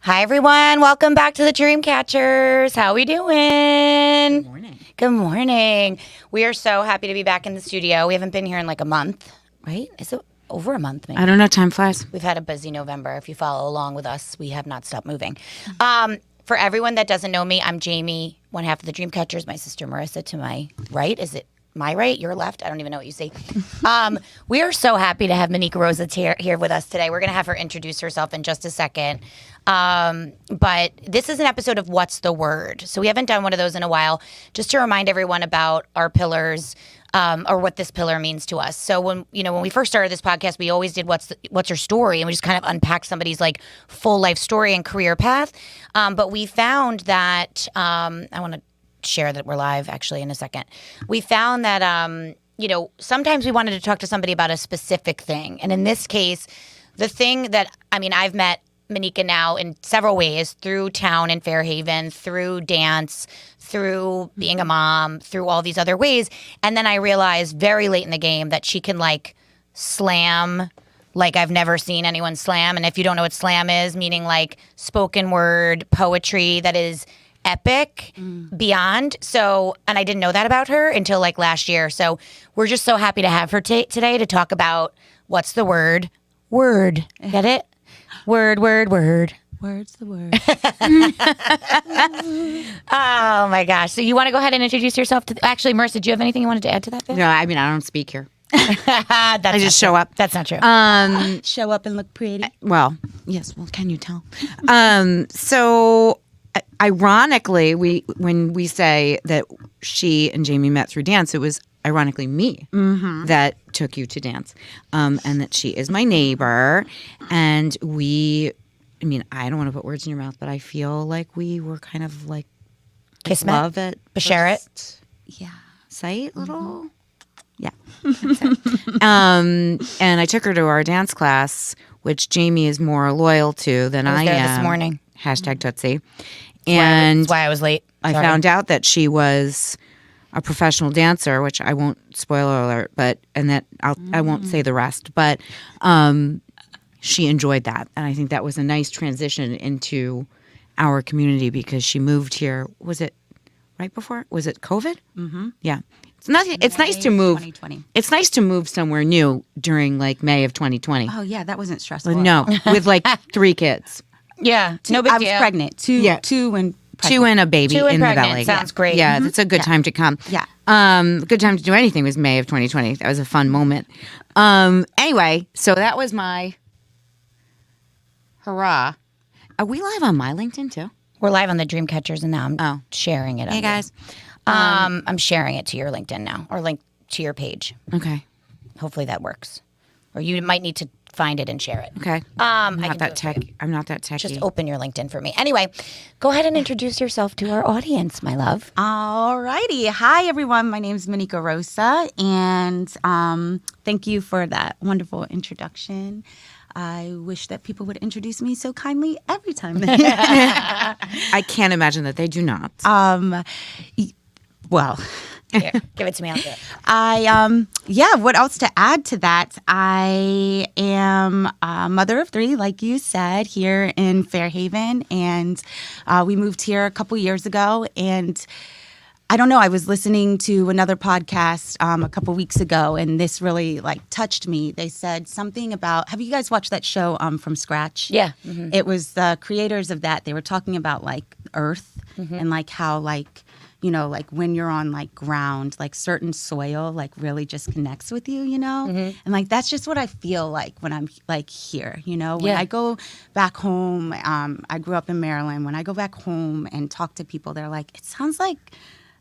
Hi, everyone. Welcome back to the Dreamcatchers. How we doing? Good morning. Good morning. We are so happy to be back in the studio. We haven't been here in like a month, right? Is it over a month, maybe? I don't know. Time flies. We've had a busy November. If you follow along with us, we have not stopped moving. For everyone that doesn't know me, I'm Jamie, one half of the Dreamcatchers. My sister Marissa to my right. Is it my right? Your left? I don't even know what you see. We are so happy to have Mannikka Rosa here with us today. We're going to have her introduce herself in just a second. But this is an episode of What's the Word? So we haven't done one of those in a while. Just to remind everyone about our pillars, or what this pillar means to us. So when we first started this podcast, we always did what's your story, and we just kind of unpacked somebody's like full life story and career path. But we found that I want to share that we're live actually in a second. We found that sometimes we wanted to talk to somebody about a specific thing, and in this case, the thing that I've met Mannikka now in several ways, through town in Fairhaven, through dance, through being a mom, through all these other ways. And then I realized very late in the game that she can like slam like I've never seen anyone slam. And if you don't know what slam is, meaning like spoken word poetry that is epic beyond. So, and I didn't know that about her until like last year. So we're just so happy to have her today to talk about what's the word? Word. Get it? Word. Word's the word. Oh my gosh. So you want to go ahead and introduce yourself actually, Marissa, do you have anything you wanted to add to that bit? No, I don't speak here. I just show up. That's not true. Show up and look pretty. Well, yes. Well, can you tell? So, ironically, when we say that she and Jamie met through dance, it was ironically me that took you to dance, and that she is my neighbor, and I don't want to put words in your mouth, but I feel like we were kind of like Kismet? love at Basheret? first sight, little. Yeah. That's it. And I took her to our dance class, which Jamie is more loyal to than I was there am. this morning. Hashtag Tootsie. And That's why I was late. I Sorry. found out that she was a professional dancer, which I won't, spoiler alert, I won't say the rest, but she enjoyed that. And I think that was a nice transition into our community because she moved here. Was it right before? Was it COVID? Mm-hmm. Yeah. It's nice to move. 2020. It's nice to move somewhere new during like May of 2020. Oh yeah, that wasn't stressful. No, with like 3 kids. Yeah. No big I deal. was pregnant. Two and pregnant. 2 and a baby Two and in the pregnant. belly. Sounds great. Yeah, it's a good time to come. Yeah. Good time to do anything was May of 2020. That was a fun moment. Anyway, so that was my hurrah. Are we live on my LinkedIn too? We're live on the Dreamcatchers, and now I'm sharing it. Hey guys. I'm sharing it to your LinkedIn now, or link to your page. Okay. Hopefully that works. Or you might need to find it and share it. Okay. I'm not that techy. I'm not that techy. Just open your LinkedIn for me. Anyway, go ahead and introduce yourself to our audience, my love. All righty. Hi everyone. My name is Mannikka Rosa, and thank you for that wonderful introduction. I wish that people would introduce me so kindly every time. I can't imagine that they do not. Well. Here, give it to me. I'll do it. What else to add to that? I am a mother of 3, like you said, here in Fairhaven. And we moved here a couple years ago. And I don't know, I was listening to another podcast a couple weeks ago, and this really touched me. They said something about, have you guys watched that show From Scratch? Yeah. Mm-hmm. It was the creators of that. They were talking about Earth and how when you're on ground, certain soil really just connects with you, and that's just what I feel like when I'm here, when I go back home. I grew up in Maryland. When I go back home and talk to people, they're like, it sounds like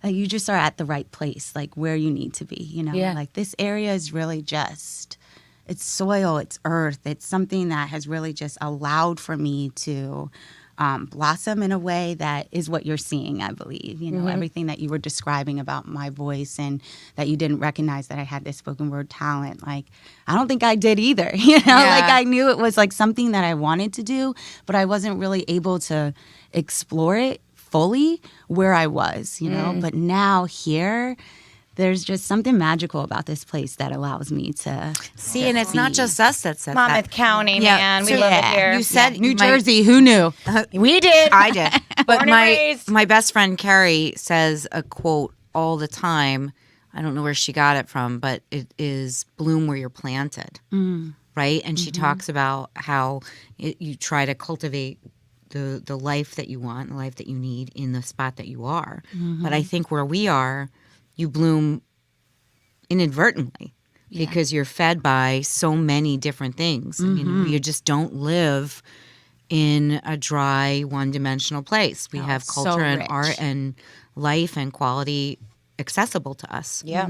you just are at the right place, where you need to be, this area is really just, it's soil, it's earth, it's something that has really just allowed for me to blossom in a way that is what you're seeing, I believe. Everything that you were describing about my voice and that you didn't recognize that I had this spoken word talent. I don't think I did either. I knew it was something that I wanted to do, but I wasn't really able to explore it fully where I was, But now here, there's just something magical about this place that allows me to See, and it's not just us that said Monmouth that. County, Yeah, man. We so love it here. you said New my- Jersey. Who knew? We did. I did. But Born and my raised. my best friend Carrie says a quote all the time. I don't know where she got it from, but it is bloom where you're planted. Right? And she talks about how you try to cultivate the life that you want, the life that you need in the spot that you are. But I think where we are, you bloom inadvertently because you're fed by so many different things. I mean, you just don't live in a dry, one-dimensional place. We have so culture and rich. art and life and quality accessible to us. Yeah.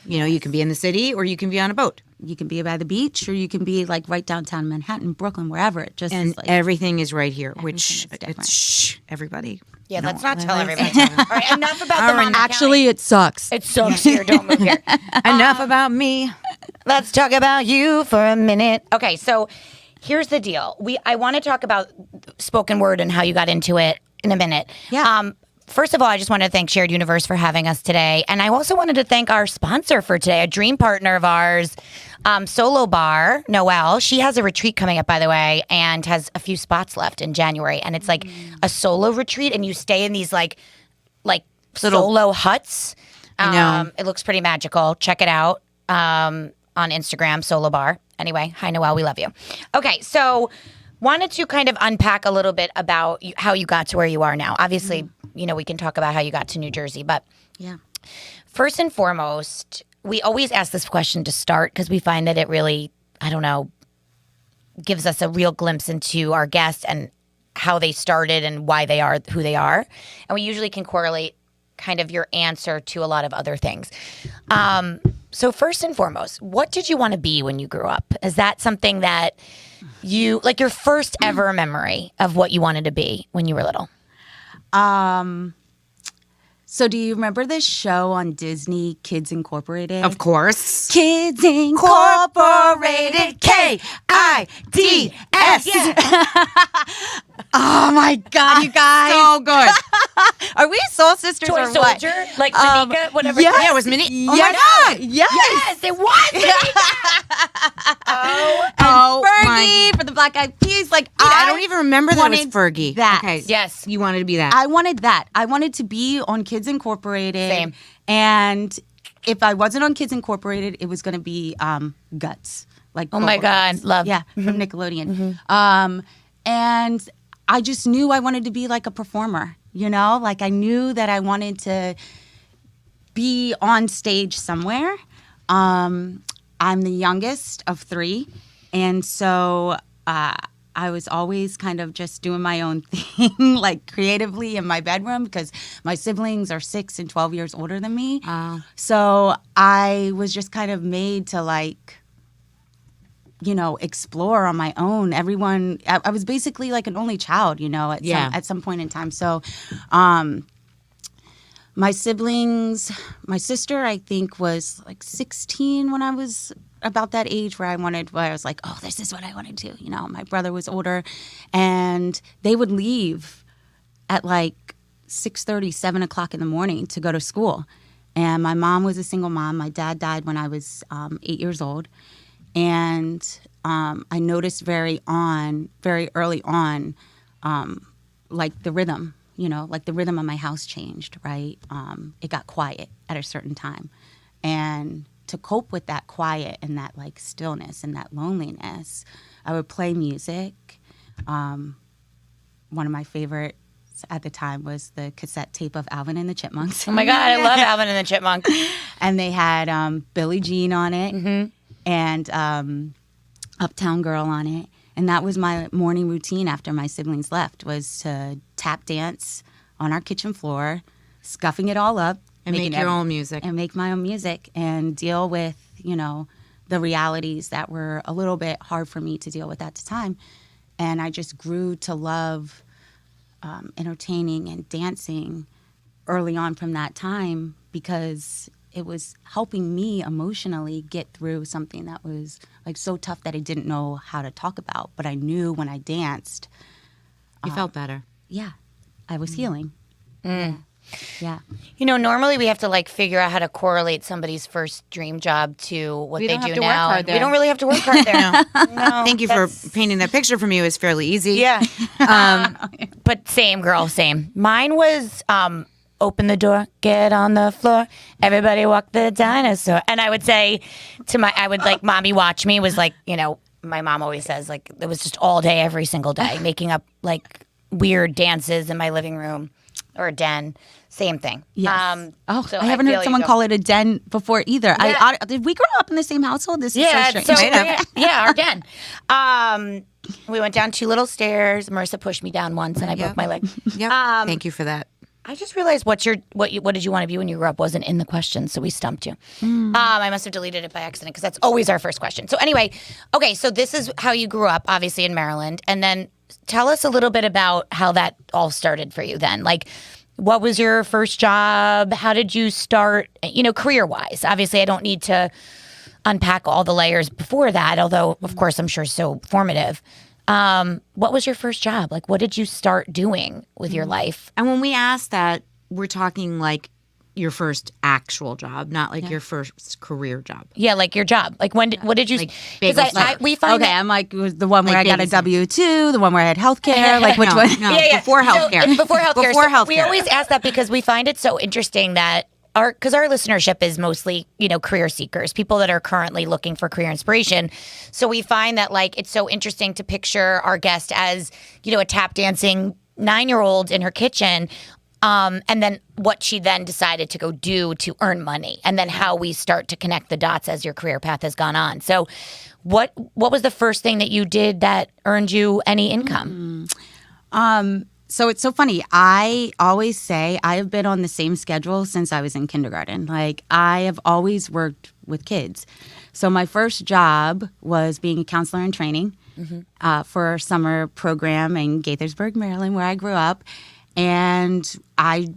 You can be in the city or you can be on a boat. You can be by the beach, or you can be like right downtown Manhattan, Brooklyn, wherever. It just And is like everything is right here, which Everything is different. shh, everybody. Yeah, No, let's not tell let's- everybody. All right, enough about the Monmouth actually, it sucks. County. It sucks here. Don't move here. Enough about me. Let's talk about you for a minute. Okay, so here's the deal. I want to talk about spoken word and how you got into it in a minute. Yeah. First of all, I just want to thank Shared Universe for having us today. And I also wanted to thank our sponsor for today, a dream partner of ours, Solo Bar, Noelle. She has a retreat coming up, by the way, and has a few spots left in January. And it's like a solo retreat, and you stay in these like solo huts. I know. It looks pretty magical. Check it out on Instagram, Solo Bar. Anyway, hi, Noelle. We love you. Okay, so wanted to kind of unpack a little bit about how you got to where you are now. Obviously, we can talk about how you got to New Jersey, but Yeah. first and foremost, we always ask this question to start because we find that it really, gives us a real glimpse into our guests and how they started and why they are who they are. And we usually can correlate kind of your answer to a lot of other things. So first and foremost, what did you want to be when you grew up? Is that something that you, like your first ever memory of what you wanted to be when you were little? So do you remember this show on Disney, Kids Incorporated? Of course. Kids Incorporated, K-I-D-S. Oh my God, you guys. So good. Are we soul sisters Toy or what? Soldier? Like Mannikka? Whatever. yes. Yeah, it was Minnie. Oh Yes. my God. Yes. Yes, it was Oh, Fergie for the Black Eyed Peas. Like, I don't even remember that it was wanted Fergie. that. Okay. Yes. You wanted to be that. I wanted that. I wanted to be on Kids Incorporated. Same. And if I wasn't on Kids Incorporated, it was going to be Guts. Like, Oh my Bobo God, Guts. love. Yeah, from Nickelodeon. And I just knew I wanted to be like a performer, Like I knew that I wanted to be on stage somewhere. I'm the youngest of three. And so I was always kind of just doing my own thing, like creatively in my bedroom because my siblings are 6 and 12 years older than me. So I was just kind of made to explore on my own. I was basically like an only child, at some point in time. So my siblings, my sister, I think was like 16 when I was about that age where I was like, oh, this is what I want to do. My brother was older and they would leave at like 6:30, 7 o'clock in the morning to go to school. And my mom was a single mom. My dad died when I was 8 years old. And I noticed very early on, like the rhythm, like the rhythm of my house changed, right? It got quiet at a certain time. And to cope with that quiet and that like stillness and that loneliness, I would play music. One of my favorites at the time was the cassette tape of Alvin and the Chipmunks. Oh my God, I love Alvin and the Chipmunks. And they had Billie Jean on it and Uptown Girl on it. And that was my morning routine after my siblings left, was to tap dance on our kitchen floor, scuffing it all up. And make your own music. And make my own music and deal with, the realities that were a little bit hard for me to deal with at the time. And I just grew to love entertaining and dancing early on from that time because it was helping me emotionally get through something that was like so tough that I didn't know how to talk about. But I knew when I danced, You felt better. yeah, I was healing. Yeah. You know, normally we have to like figure out how to correlate somebody's first dream job to what We they don't do have to work now. hard And there. we don't really have to work hard there. No, Thank you for painting that picture for me. It was fairly easy. Yeah. But same, girl, same. Mine was open the door, get on the floor, everybody walk the dinosaur. And I would say mommy watch me was like, you know, my mom always says like it was just all day, every single day, making up like weird dances in my living room or a den. Same thing. Yes. So I haven't feel heard someone you. call it a den before either. Yeah. Did we grow up in the same household? This is Yeah, so strange. yeah, our den. We went down 2 little stairs. Marissa pushed me down once, and I broke my leg. Yep. Thank you for that. I just realized what did you want to be when you grew up wasn't in the question, so we stumped you. I must have deleted it by accident because that's always our first question. So anyway, okay, so this is how you grew up, obviously in Maryland, and then tell us a little bit about how that all started for you. Then, like, what was your first job? How did you start? You know, career-wise. Obviously, I don't need to unpack all the layers before that, although of course I'm sure so formative. What was your first job? Like, what did you start doing with your life? And when we ask that, we're talking like your first actual job, not like your first career job. Yeah, like your job. Like what did you? Like Because bagel we find Okay, that, I'm like was the one where Like I got a babysitting. W-2, the one where I had healthcare, like which No, one? no. yeah, yeah. Before So, healthcare. before healthcare. Before So we healthcare. always ask that because we find it so interesting that because our listenership is mostly, you know, career seekers, people that are currently looking for career inspiration. So we find that like it's so interesting to picture our guest as, you know, a tap dancing 9-year-old in her kitchen. And then what she then decided to go do to earn money, and then how we start to connect the dots as your career path has gone on. So, what was the first thing that you did that earned you any income? So it's so funny. I always say I have been on the same schedule since I was in kindergarten. Like I have always worked with kids. So my first job was being a counselor in training for a summer program in Gaithersburg, Maryland, where I grew up. And I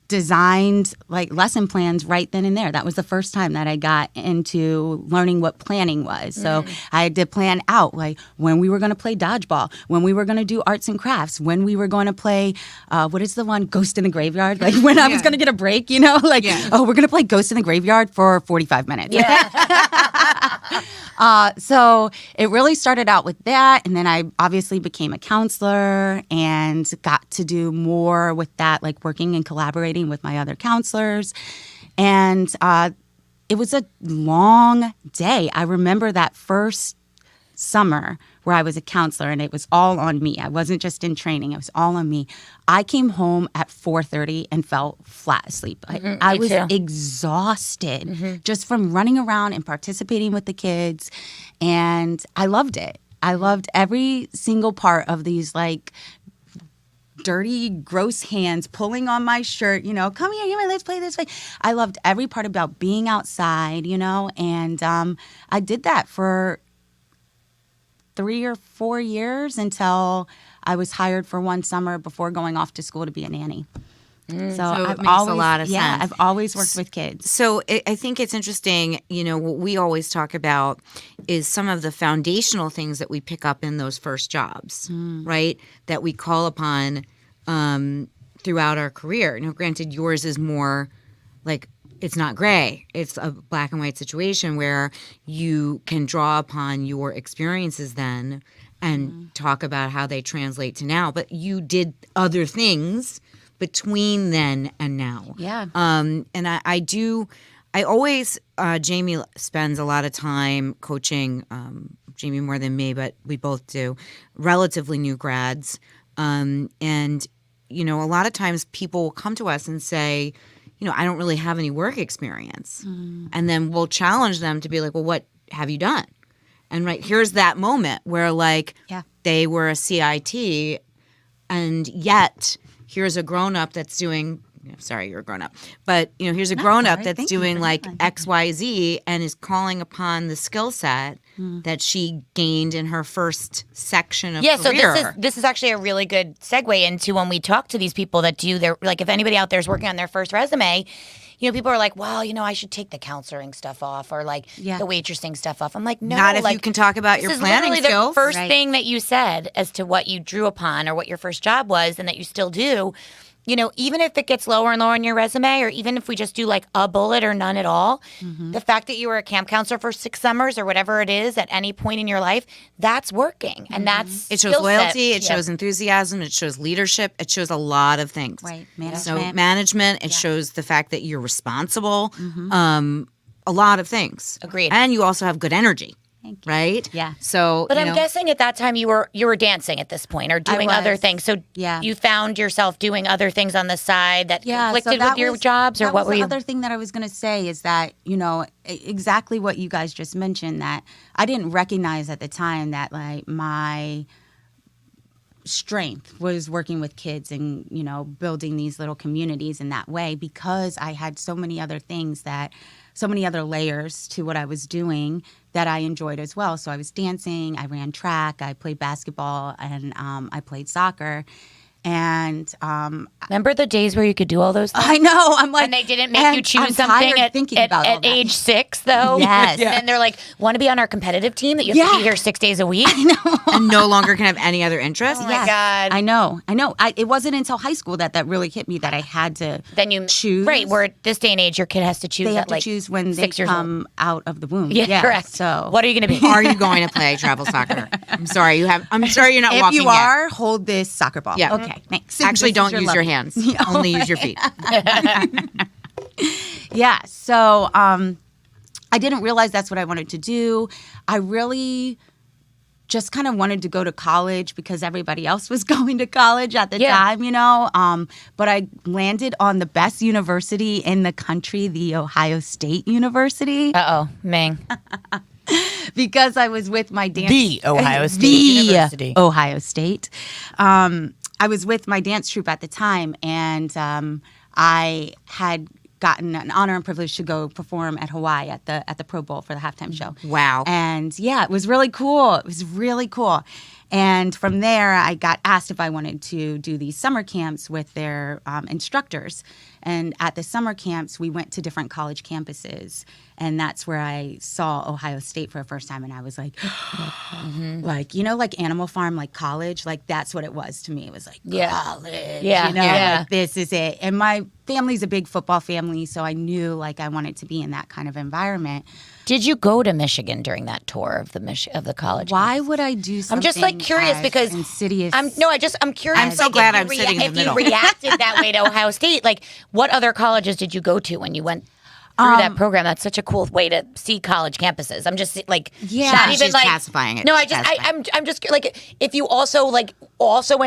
designed like lesson plans right then and there. That was the first time that I got into learning what planning was. So I had to plan out like when we were going to play dodgeball, when we were going to do arts and crafts, when we were going to play, what is the one, Ghost in the Graveyard? Like when I was going to get a break, you know, like, oh, we're going to play Ghost in the Graveyard for 45 minutes. So it really started out with that. And then I obviously became a counselor and got to do more with that, like working and collaborating with my other counselors. And it was a long day. I remember that first summer where I was a counselor and it was all on me. I wasn't just in training. It was all on me. I came home at 4:30 and fell flat asleep. I was exhausted just from running around and participating with the kids. And I loved it. I loved every single part of these like dirty, gross hands pulling on my shirt, you know, come here, let's play this way. I loved every part about being outside, you know, and I did that for 3 or 4 years until I was hired for one summer before going off to school to be a nanny. So it I've makes a lot of sense. I've always worked with kids. So I think it's interesting, you know, what we always talk about is some of the foundational things that we pick up in those first jobs, right? That we call upon throughout our career. Now, granted, yours is more like it's not gray. It's a black and white situation where you can draw upon your experiences then and talk about how they translate to now. But you did other things between then and now. Yeah. And I always, Jamie spends a lot of time coaching, Jamie more than me, but we both do, relatively new grads. And, you know, a lot of times people will come to us and say, you know, I don't really have any work experience. And then we'll challenge them to be like, well, what have you done? And here's that moment where like they were a CIT and yet here's a grown-up that's doing sorry, you're a grown-up. But, you know, here's a grown-up that's doing like XYZ and is calling upon the skill set that she gained in her first section of career. So this is actually a really good segue into when we talk to these people that do their, like if anybody out there is working on their first resume, you know, people are like, well, you know, I should take the counseling stuff off or like the waitressing stuff off. I'm like, no. Not if like, you can talk about your planning this is literally skills. the first thing that you said as to what you drew upon or what your first job was and that you still do. even if it gets lower and lower on your resume, or even if we just do like a bullet or none at all, the fact that you were a camp counselor for 6 summers or whatever it is at any point in your life, that's working. And that's It shows loyalty. It shows enthusiasm. It shows leadership. It shows a lot of things. Right. So management. It shows the fact that you're responsible. A lot of things. Agreed. And you also have good energy. Thank you. Right? Yeah. So, But I'm guessing at that time you were dancing at this point or doing other was. things. So Yeah. you found yourself doing other things on the side that Yeah, conflicted so with your jobs, or that what was were you? The other thing that I was going to say is that, exactly what you guys just mentioned, that I didn't recognize at the time that like my strength was working with kids and, building these little communities in that way, because I had so many other layers to what I was doing that I enjoyed as well. So I was dancing, I ran track, I played basketball, and I played soccer. And Remember the days where you could do all those things? I know. I'm like, And they didn't make you choose I'm something tired thinking about all at that. age 6, though. Yes. And they're like, want to be on our competitive team that you have to be Yeah. here 6 days a week? and no longer can have any other interest. Oh my God. I know. It wasn't until high school that really hit me that I had to Then you choose. Right, where at this day and age, your kid has to choose They have at to like choose when they 6 years old. come out of the womb. Yeah, correct. So what are you going to be? Are you going to play travel soccer? I'm sorry you're not if walking you yet. are, hold this soccer ball. Yeah. Okay. Thanks. Actually, This is don't use your love. hands. Only use your feet. Yeah. So I didn't realize that's what I wanted to do. I really just kind of wanted to go to college because everybody else was going to college at the time, But I landed on the best university in the country, the Ohio State University, Uh-oh, Ming. because I was with my dance. The Ohio State The University. Ohio State. I was with my dance troupe at the time, and I had gotten an honor and privilege to go perform at Hawaii at the Pro Bowl for the halftime show. Wow. And yeah, it was really cool. It was really cool. And from there, I got asked if I wanted to do these summer camps with their instructors. And at the summer camps, we went to different college campuses. And that's where I saw Ohio State for the first time. And I was like, like Animal Farm, like college, like that's what it was to me. It was like college, Yeah. like this is it. And my family's a big football family, so I knew like I wanted to be in that kind of environment. Did you go to Michigan during that tour of the college? Why would I do something? I'm just like curious as because insidious. I'm curious. I'm so like, glad if I'm sitting in the if middle. you reacted that way to Ohio State, like what other colleges did you go to when you went through that program? That's such a cool way to see college campuses. I'm just like, not even She's like classifying it. No, She's classifying I'm just like, if you also went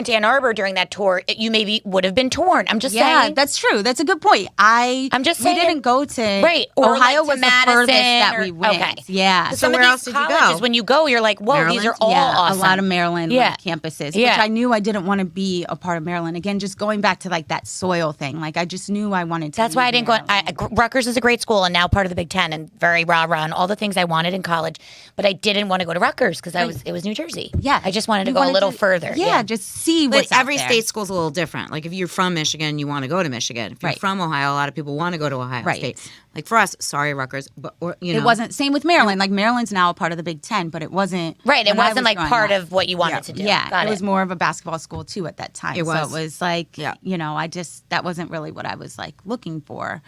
to Ann Arbor during that tour, you maybe would have been torn. I'm just saying. That's true. That's a good point. I'm just saying. We didn't go to or Ohio like to was Madison the furthest that or- we went. okay. Yeah. Some where of else these did you colleges, go? when you go, you're like, whoa, these are all awesome. A lot of Maryland campuses, Yeah. which I knew I didn't want to be a part of Maryland. Again, just going back to like that soil thing. Like I just knew I wanted to. That's why I leave didn't go. Maryland. Rutgers is a great school and now part of the Big Ten and very rah-rah and all the things I wanted in college, but I didn't want to go to Rutgers because it was New Jersey. Yeah. I just wanted to You go a wanted little to- further. Yeah, just see But what's out every there. state school's a little different. Like if you're from Michigan, you want to go to Michigan. If you're Right. from Ohio, a lot of people want to go to Ohio Right. State. Like for us, sorry Rutgers, but It wasn't same with Maryland. Like Maryland's now a part of the Big Ten, but it wasn't. Right. It when I wasn't was like growing part up. of what you wanted to do. Yeah, Got it was more of a basketball school too at that time. It was. So it was like, Yeah. that wasn't really what I was like looking for.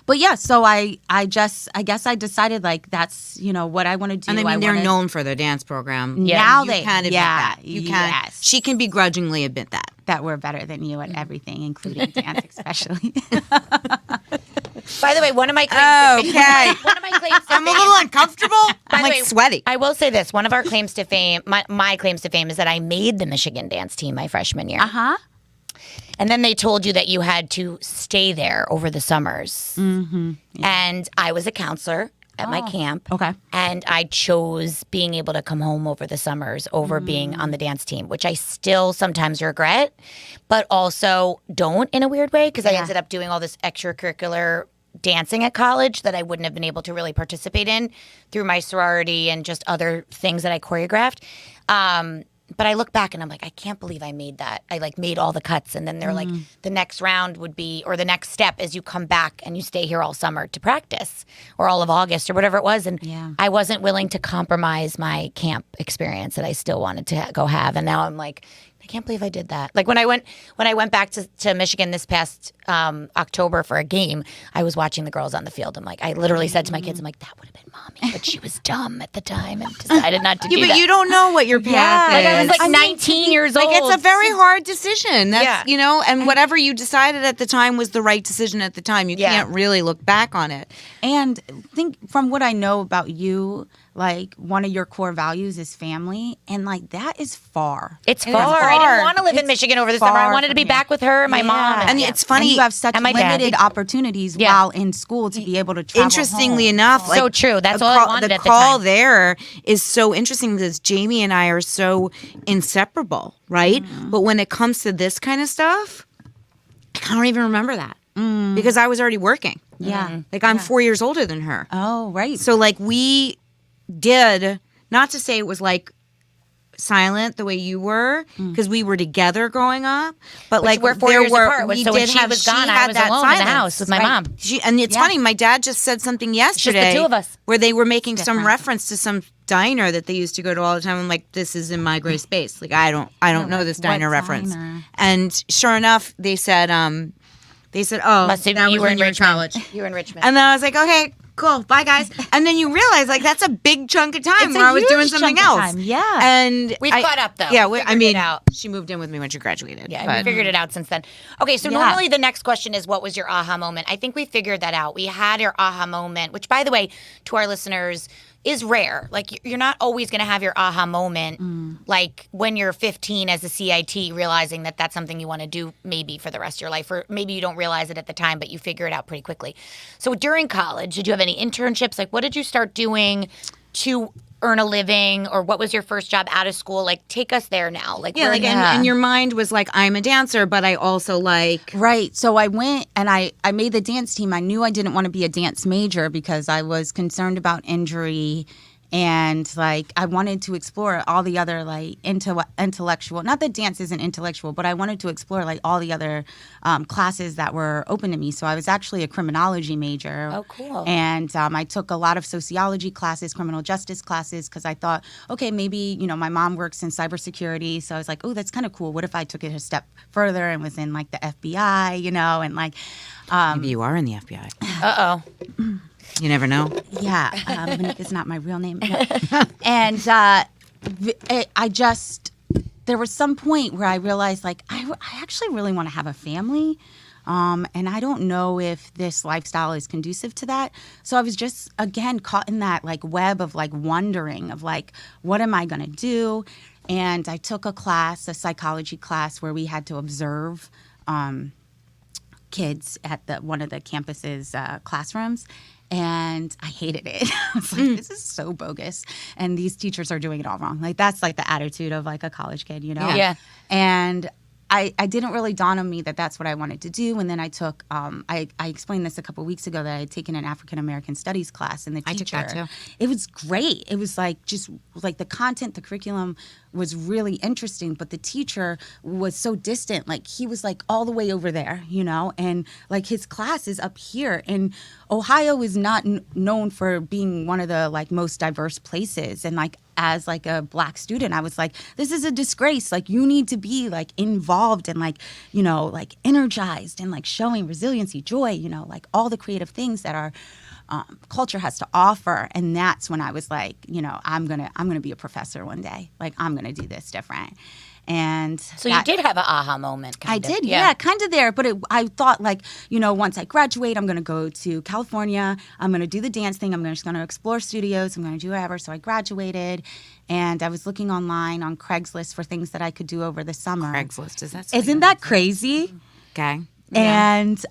But yeah, so I guess I decided like that's what I want to do. And I mean, they're wanna- known for their dance program. Yeah. Now You they can admit that. You can. yes. She can begrudgingly admit that. that we're better than you at everything, including dance, especially. By the way, one of my claims Okay. one of my claims to I'm a fame- little uncomfortable. By I'm the like way, sweaty. I will say this. One of our claims to fame, my claims to fame is that I made the Michigan dance team my freshman year. Uh-huh. And then they told you that you had to stay there over the summers. Mm-hmm. And I was a counselor at my camp. Okay. And I chose being able to come home over the summers over being on the dance team, which I still sometimes regret, but also don't in a weird way because I ended up doing all this extracurricular dancing at college that I wouldn't have been able to really participate in through my sorority and just other things that I choreographed. But I look back and I'm like, I can't believe I made that. I like made all the cuts. And then they're like, the next round would be, or the next step is you come back and you stay here all summer to practice or all of August or whatever it was. And I wasn't willing to compromise my camp experience that I still wanted to go have. And now I'm like, I can't believe I did that. Like when I went back to Michigan this past October for a game, I was watching the girls on the field. I'm like, I literally said to my kids, I'm like, that would have been mommy, but she was dumb at the time and decided not to do but that. you don't know what your path is. Like I was like 19 years old. Like it's a very hard decision. That's Yeah. and whatever you decided at the time was the right decision at the time. You can't really look back on it. And think from what I know about you, like one of your core values is family, and like that is far. It's far. I didn't want to live in It's Michigan over the summer. I wanted to be far from back with her and my mom. And it's funny. And you have such And my dad. limited opportunities while in school to be able to travel Interestingly home. enough, So true. That's all I wanted the at the call time. there is so interesting because Jamie and I are so inseparable, right? But when it comes to this kind of stuff, I don't even remember that because I was already working. Yeah. Like I'm 4 years older than her. Oh, right. So like we did, not to say it was like silent the way you were, because we were together growing up, but like we're 4 there years were, apart. we So when did she have, was she gone, I had was that alone in the silence. house with my mom. And it's funny, my dad just said something yesterday. two of us. Where they were making some reference to some diner that they used to go to all the time. I'm like, this is in my gray space. Like I don't know this diner reference. diner? And sure enough, they said, oh, Must have, that you was were when in you were in Richmond. college. You were in Richmond. And then I was like, okay, cool, bye guys. And then you realize like that's a big chunk of time It's a where I was doing huge something chunk of else. time, yeah. And We've caught up, though. Yeah, We I figured mean, it out. she moved in with me when she graduated. Yeah, but- we figured it out since then. Okay, so normally the next question is, what was your aha moment? I think we figured that out. We had your aha moment, which, by the way, to our listeners, is rare. Like, you're not always going to have your aha moment, like when you're 15 as a CIT, realizing that that's something you want to do maybe for the rest of your life, or maybe you don't realize it at the time, but you figure it out pretty quickly. So during college, did you have any internships? Like, what did you start doing to earn a living, or what was your first job out of school? Like, take us there now. Like, Yeah, where- like, and your mind was like, I'm a dancer, but I also like. Right. So I went and I made the dance team. I knew I didn't want to be a dance major because I was concerned about injury. And like I wanted to explore all the other like intellectual, not that dance isn't intellectual, but I wanted to explore like all the other classes that were open to me. So I was actually a criminology major. Oh, cool. And I took a lot of sociology classes, criminal justice classes, because I thought, okay, maybe, my mom works in cybersecurity. So I was like, oh, that's kind of cool. What if I took it a step further and was in like the FBI, and like. Maybe you are in the FBI. Uh-oh. You never know. Yeah, Mannikka is not my real name. And there was some point where I realized, like, I actually really want to have a family. And I don't know if this lifestyle is conducive to that. So I was just, again, caught in that, like, web of, like, wondering of, like, what am I going to do? And I took a psychology class, where we had to observe kids at one of the campus's classrooms. And I hated it. I was like, this is so bogus. And these teachers are doing it all wrong. Like, that's like the attitude of like a college kid, Yeah. And I didn't really dawn on me that that's what I wanted to do. And then I took, I explained this a couple of weeks ago, that I had taken an African-American studies class, and the teacher. I took that too. It was great. It was like just like the content, the curriculum was really interesting, but the teacher was so distant. Like, he was like all the way over there, and like his class is up here. And Ohio is not known for being one of the like most diverse places. And like, as like a Black student, I was like, this is a disgrace. Like, you need to be like involved and like, like energized and like showing resiliency, joy, like all the creative things that our culture has to offer. And that's when I was like, I'm gonna be a professor one day. Like, I'm gonna do this different. And So you did have an aha moment, I kind of. did, yeah, kind of there. But I thought, like, once I graduate, I'm going to go to California. I'm going to do the dance thing. I'm just going to explore studios. I'm going to do whatever. So I graduated, and I was looking online on Craigslist for things that I could do over the summer. Craigslist, is that? Isn't that crazy? Okay. And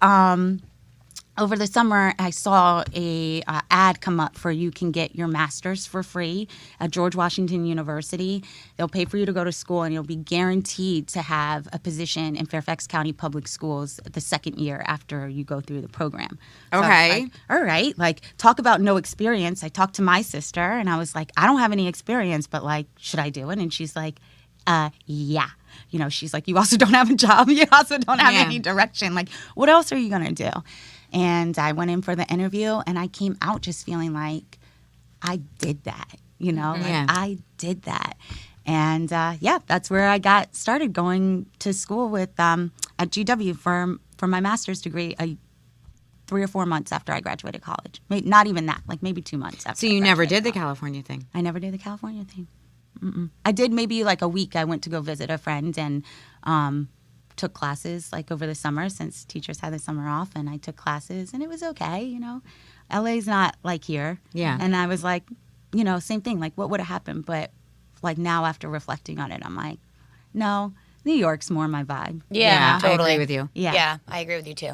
over the summer, I saw a ad come up for you can get your master's for free at George Washington University. They'll pay for you to go to school, and you'll be guaranteed to have a position in Fairfax County Public Schools the second year after you go through the program. So I was Okay. like, all right. Like, talk about no experience. I talked to my sister, and I was like, I don't have any experience, but like, should I do it? And she's like, yeah. She's like, you also don't have a job. You also don't have any direction. Like, what else are you going to do? And I went in for the interview, and I came out just feeling like I did that, Yeah. I did that. And yeah, that's where I got started going to school with at GW for my master's degree 3 or 4 months after I graduated college. Not even that, like maybe 2 months after. So you never did the California thing? I never did the California thing. Mm-mm. I did maybe like a week. I went to go visit a friend and took classes like over the summer since teachers had the summer off, and I took classes and it was okay, you know. LA's not like here. Yeah. And I was like, you know, same thing, like what would have happened? But like now after reflecting on it, I'm like, no, New York's more my vibe. Yeah, totally. I agree with you. Yeah. I agree with you too.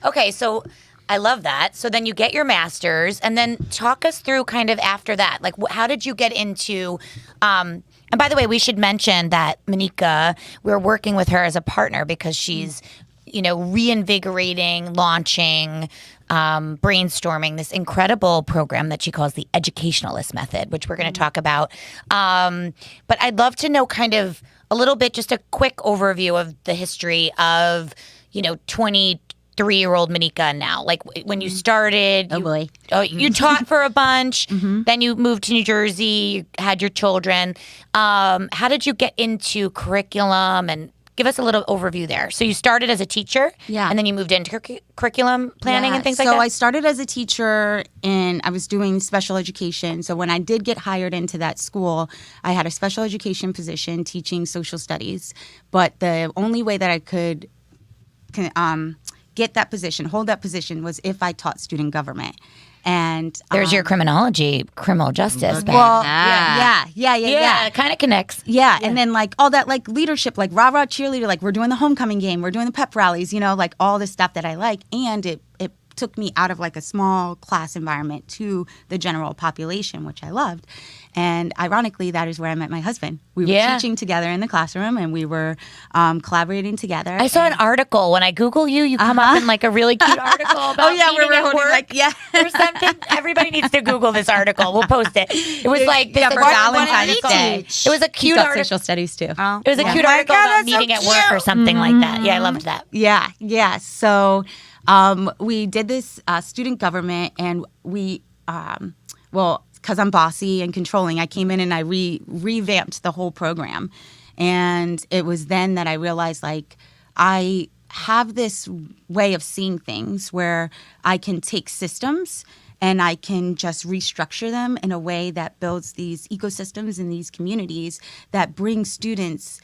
Okay, so I love that. So then you get your master's, and then talk us through kind of after that. Like, how did you get into? And by the way, we should mention that Mannikka, we're working with her as a partner because she's, you know, reinvigorating, launching, brainstorming this incredible program that she calls the Educationalist Method, which we're going to talk about. But I'd love to know kind of a little bit, just a quick overview of the history of, you know, 23-year-old Mannikka now. Like when you started, you taught for a bunch, then you moved to New Jersey, you had your children. How did you get into curriculum, and give us a little overview there? So you started as a teacher, and then you moved into curriculum planning and things like that? So I started as a teacher and I was doing special education. So when I did get hired into that school, I had a special education position teaching social studies. But the only way that I could get that position, hold that position, was if I taught student government. And there's your criminology, criminal justice. Well, yeah, it kind of connects. Yeah, and then like all that like leadership, like rah-rah cheerleader, like we're doing the homecoming game, we're doing the pep rallies, you know, like all the stuff that I like. And it took me out of like a small class environment to the general population, which I loved. And ironically, that is where I met my husband. We were teaching together in the classroom, and we were collaborating together. I saw an article. When I Google you, you come up in like a really cute article about meeting at work. Or something. Everybody needs to Google this article. We'll post it. It was like this for Valentine's Day. It was a cute article. Social studies too. It was a cute article about meeting at work or something like that. Yeah, I loved that. Yeah. So we did this student government, and we because I'm bossy and controlling, I came in and I revamped the whole program. And it was then that I realized, like, I have this way of seeing things where I can take systems and I can just restructure them in a way that builds these ecosystems in these communities that bring students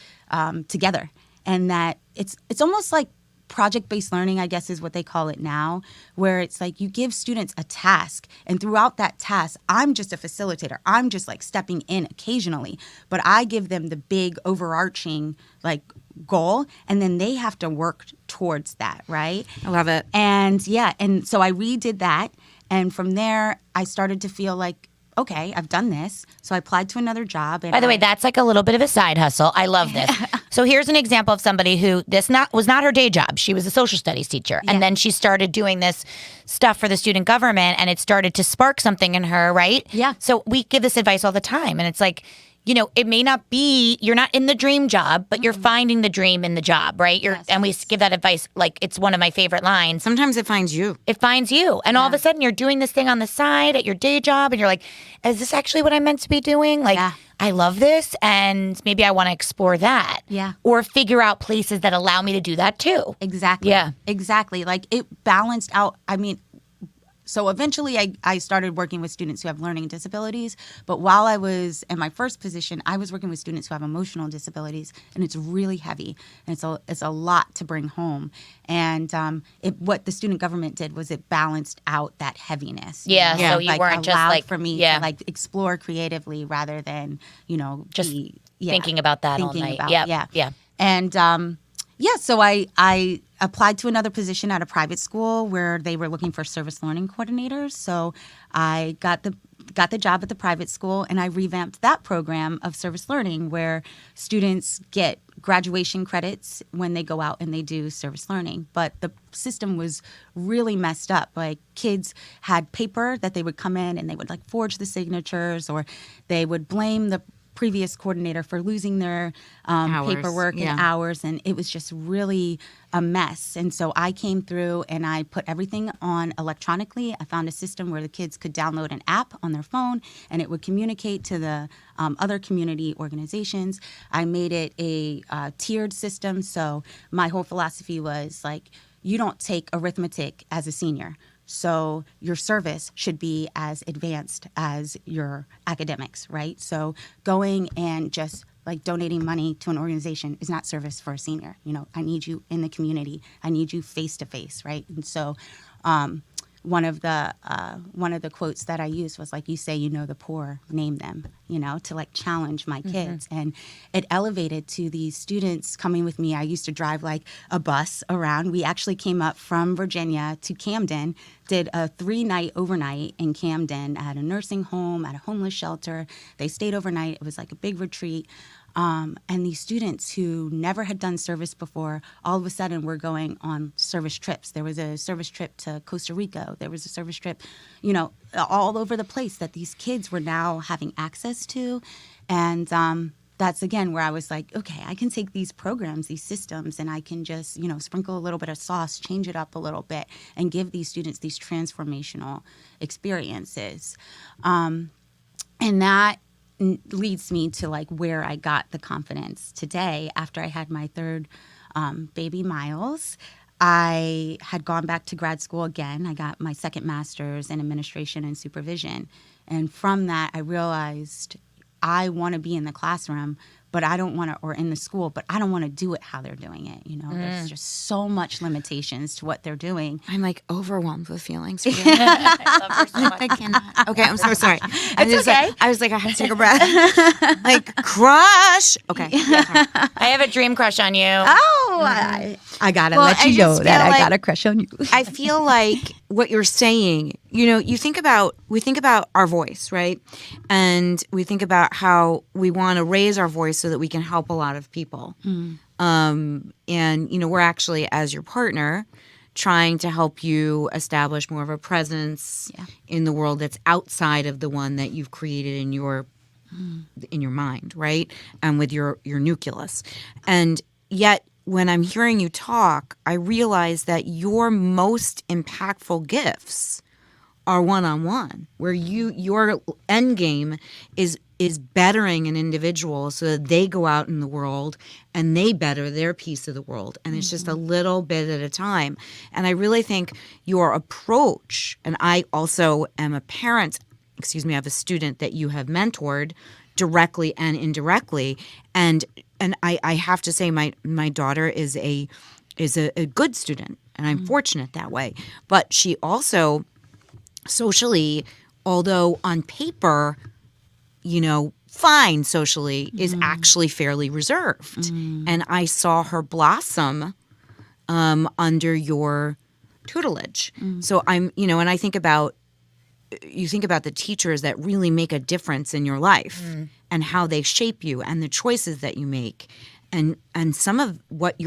together. And that it's almost like project-based learning, I guess is what they call it now, where it's like you give students a task, and throughout that task, I'm just a facilitator. I'm just like stepping in occasionally, but I give them the big overarching like goal, and then they have to work towards that, right? I love it. And so I redid that, and from there, I started to feel like, okay, I've done this. So I applied to another job. And by the way, that's like a little bit of a side hustle. I love this. So here's an example of somebody who was not her day job. She was a social studies teacher. And then she started doing this stuff for the student government, and it started to spark something in her, right? Yeah. So we give this advice all the time. And it's like, you know, it may not be, you're not in the dream job, but you're finding the dream in the job, right? And we give that advice, like it's one of my favorite lines. Sometimes it finds you. It finds you. And all of a sudden you're doing this thing on the side at your day job, and you're like, is this actually what I'm meant to be doing? Like, I love this, and maybe I want to explore that. Yeah. Or figure out places that allow me to do that too. Exactly. Yeah. Exactly. Like it balanced out. I mean, so eventually I started working with students who have learning disabilities. But while I was in my first position, I was working with students who have emotional disabilities, and it's really heavy. And it's a lot to bring home. And what the student government did was it balanced out that heaviness. Yeah. You know? So you weren't just like for me to like explore creatively rather than, you know, just thinking about that all night. Yeah. And so I applied to another position at a private school where they were looking for service learning coordinators. So I got the job at the private school, and I revamped that program of service learning where students get graduation credits when they go out and they do service learning. But the system was really messed up. Like kids had paper that they would come in and they would like forge the signatures, or they would blame the previous coordinator for losing their paperwork and hours, and it was just really a mess. And so I came through and I put everything on electronically. I found a system where the kids could download an app on their phone and it would communicate to the other community organizations. I made it a tiered system. So my whole philosophy was like, you don't take arithmetic as a senior. So your service should be as advanced as your academics, right? So going and just like donating money to an organization is not service for a senior. You know, I need you in the community. I need you face to face, right? And so one of the quotes that I used was like, you say you know the poor, name them, you know, to like challenge my kids. And it elevated to these students coming with me. I used to drive like a bus around. We actually came up from Virginia to Camden, did a 3-night overnight in Camden at a nursing home, at a homeless shelter. They stayed overnight. It was like a big retreat. And these students who never had done service before, all of a sudden were going on service trips. There was a service trip to Costa Rica. There was a service trip, you know, all over the place that these kids were now having access to. And that's, again, where I was like, okay, I can take these programs, these systems, and I can just, you know, sprinkle a little bit of sauce, change it up a little bit, and give these students these transformational experiences. And that leads me to like where I got the confidence today. After I had my third baby, Miles, I had gone back to grad school again. I got my second master's in administration and supervision. And from that, I realized I want to be in the classroom, but I don't want to, or in the school, but I don't want to do it how they're doing it. You know, there's just so much limitations to what they're doing. I'm like overwhelmed with feelings. For you. I love her so much. I cannot. Okay, I'm so sorry. It's okay. I was like, I have to take a breath. Like, crush. Okay. I have a dream crush on you. Oh, I gotta Well, let I you know just that feel I like- got a crush on you. I feel like what you're saying, you know, we think about our voice, right? And we think about how we want to raise our voice so that we can help a lot of people. And, you know, we're actually, as your partner, trying to help you establish more of a presence in the world that's outside of the one that you've created in your mind, right? And with your nucleus. And yet, when I'm hearing you talk, I realize that your most impactful gifts are one-on-one, where your end game is bettering an individual so that they go out in the world and they better their piece of the world. And it's just a little bit at a time. And I really think your approach, and I also am a parent, I have a student that you have mentored directly and indirectly. And I have to say my daughter is a good student, and I'm fortunate that way. But she also socially, although on paper, you know, fine socially, is actually fairly reserved. And I saw her blossom under your tutelage. So I'm, you know, and I think about the teachers that really make a difference in your life and how they shape you and the choices that you make. And some of what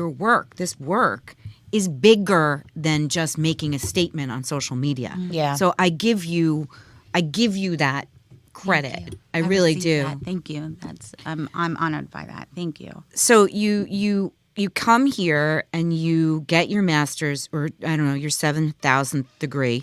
this work is bigger than just making a statement on social media. Yeah. So I give you that credit. I really do. That. Thank you. I'm honored by that. Thank you. So you come here and you get your master's, or I don't know, your 7,000th degree.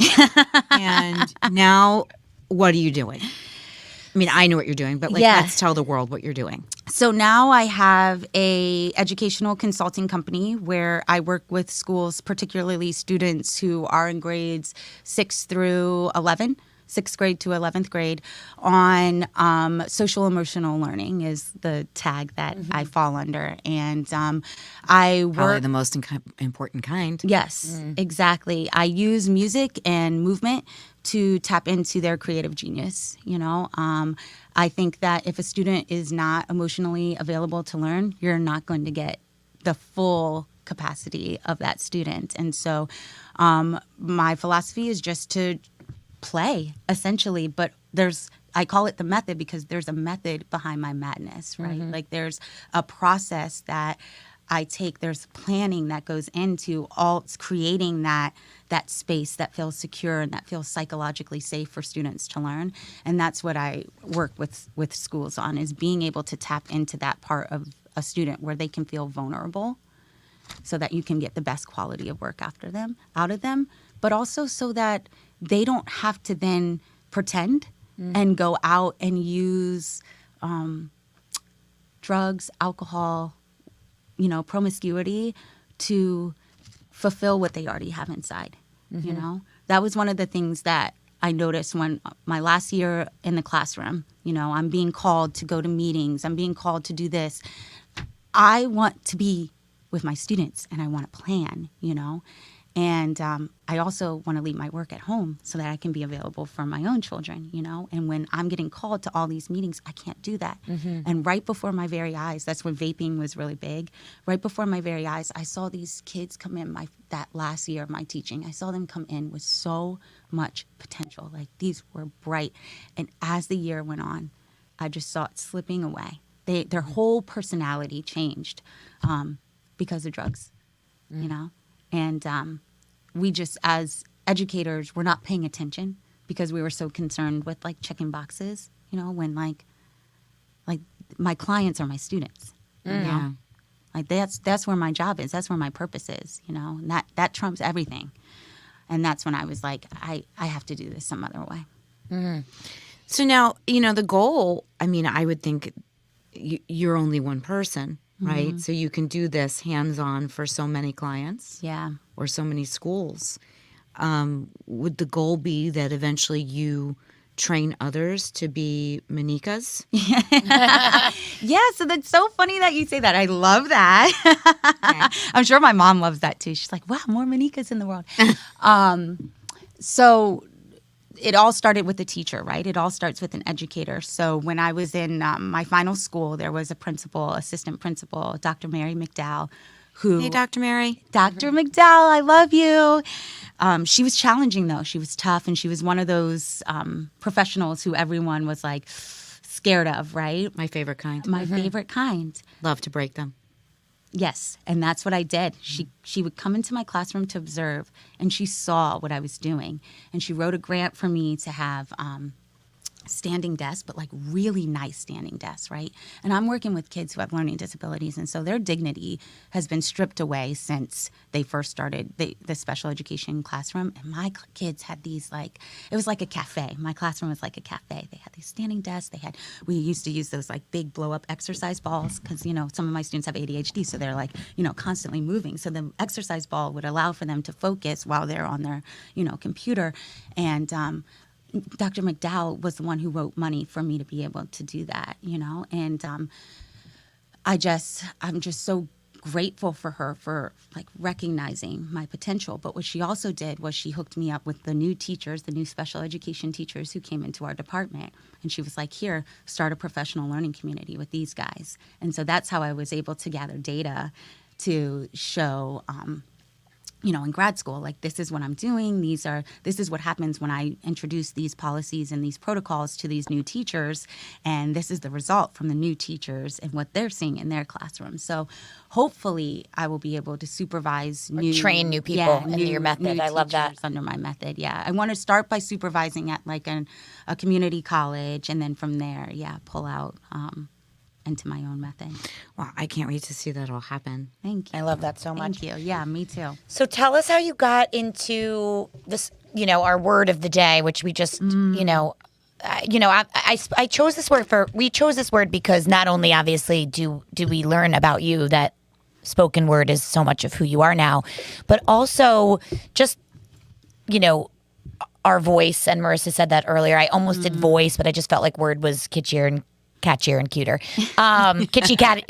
And now what are you doing? I mean, I know what you're doing, but let's tell the world what you're doing. So now I have a educational consulting company where I work with schools, particularly students who are in grades 6 through 11. 6th grade to 11th grade on social emotional learning is the tag that I fall under. And I work... Probably the most important kind. Yes, exactly. I use music and movement to tap into their creative genius, you know. I think that if a student is not emotionally available to learn, you're not going to get the full capacity of that student. And so my philosophy is just to play, essentially, but I call it the method because there's a method behind my madness, right? Like there's a process that there's planning that goes into all creating that space that feels secure and that feels psychologically safe for students to learn. And that's what I work with schools on, is being able to tap into that part of a student where they can feel vulnerable, so that you can get the best quality of work out of them, but also so that they don't have to then pretend and go out and use drugs, alcohol, promiscuity to fulfill what they already have inside. That was one of the things that I noticed when my last year in the classroom. I'm being called to go to meetings, I'm being called to do this. I want to be with my students, and I want to plan, and I also want to leave my work at home so that I can be available for my own children, and when I'm getting called to all these meetings, I can't do that. And right before my very eyes, that's when vaping was really big. Right before my very eyes, I saw these kids come in that last year of my teaching. I saw them come in with so much potential. Like, these were bright. And as the year went on, I just saw it slipping away. Their whole personality changed because of drugs, and we just, as educators, were not paying attention because we were so concerned with like checking boxes, when like my clients are my students, like that's where my job is, that's where my purpose is, and that trumps everything. And that's when I was like, I have to do this some other way. So now, the goal, I would think you're only one person, right? So you can do this hands-on for so many clients, or so many schools. Would the goal be that eventually you train others to be Mannikkas? Yeah, so that's so funny that you say that. I love that. I'm sure my mom loves that too. She's like, wow, more Mannikkas in the world. So it all started with a teacher, right? It all starts with an educator. So when I was in my final school, there was a principal, assistant principal, Dr. Mary McDowell, who... Hey, Dr. Mary. Dr. McDowell, I love you. She was challenging, though. She was tough, and she was one of those professionals who everyone was, like, scared of, right? My favorite kind. My favorite kind. Love to break them. Yes, and that's what I did. She would come into my classroom to observe, and she saw what I was doing. And she wrote a grant for me to have standing desks, but like really nice standing desks, right? And I'm working with kids who have learning disabilities, and so their dignity has been stripped away since they first started the special education classroom. And my kids had these it was like a cafe. My classroom was like a cafe. They had these standing desks. We used to use those like big blow up exercise balls because, some of my students have ADHD, so they're like, constantly moving. So the exercise ball would allow for them to focus while they're on their, computer. And Dr. McDowell was the one who wrote money for me to be able to do that, and I'm just so grateful for her for like recognizing my potential. But what she also did was she hooked me up with the new teachers, the new special education teachers who came into our department. And she was like, here, start a professional learning community with these guys. And so that's how I was able to gather data to show in grad school, like, this is what I'm doing. This is what happens when I introduce these policies and these protocols to these new teachers. And this is the result from the new teachers and what they're seeing in their classrooms. So hopefully I will be able to supervise train new people in your method. I love that. Under my method. Yeah. I want to start by supervising at like a community college. And then from there, pull out into my own method. Wow, I can't wait to see that all happen. Thank you. I love that so much. Thank you. Yeah, me too. So tell us how you got into this, our word of the day, which we just, I chose this word we chose this word because not only obviously do we learn about you that spoken word is so much of who you are now, but also just, our voice. And Marissa said that earlier. I almost did voice, but I just felt like word was catchier and cuter.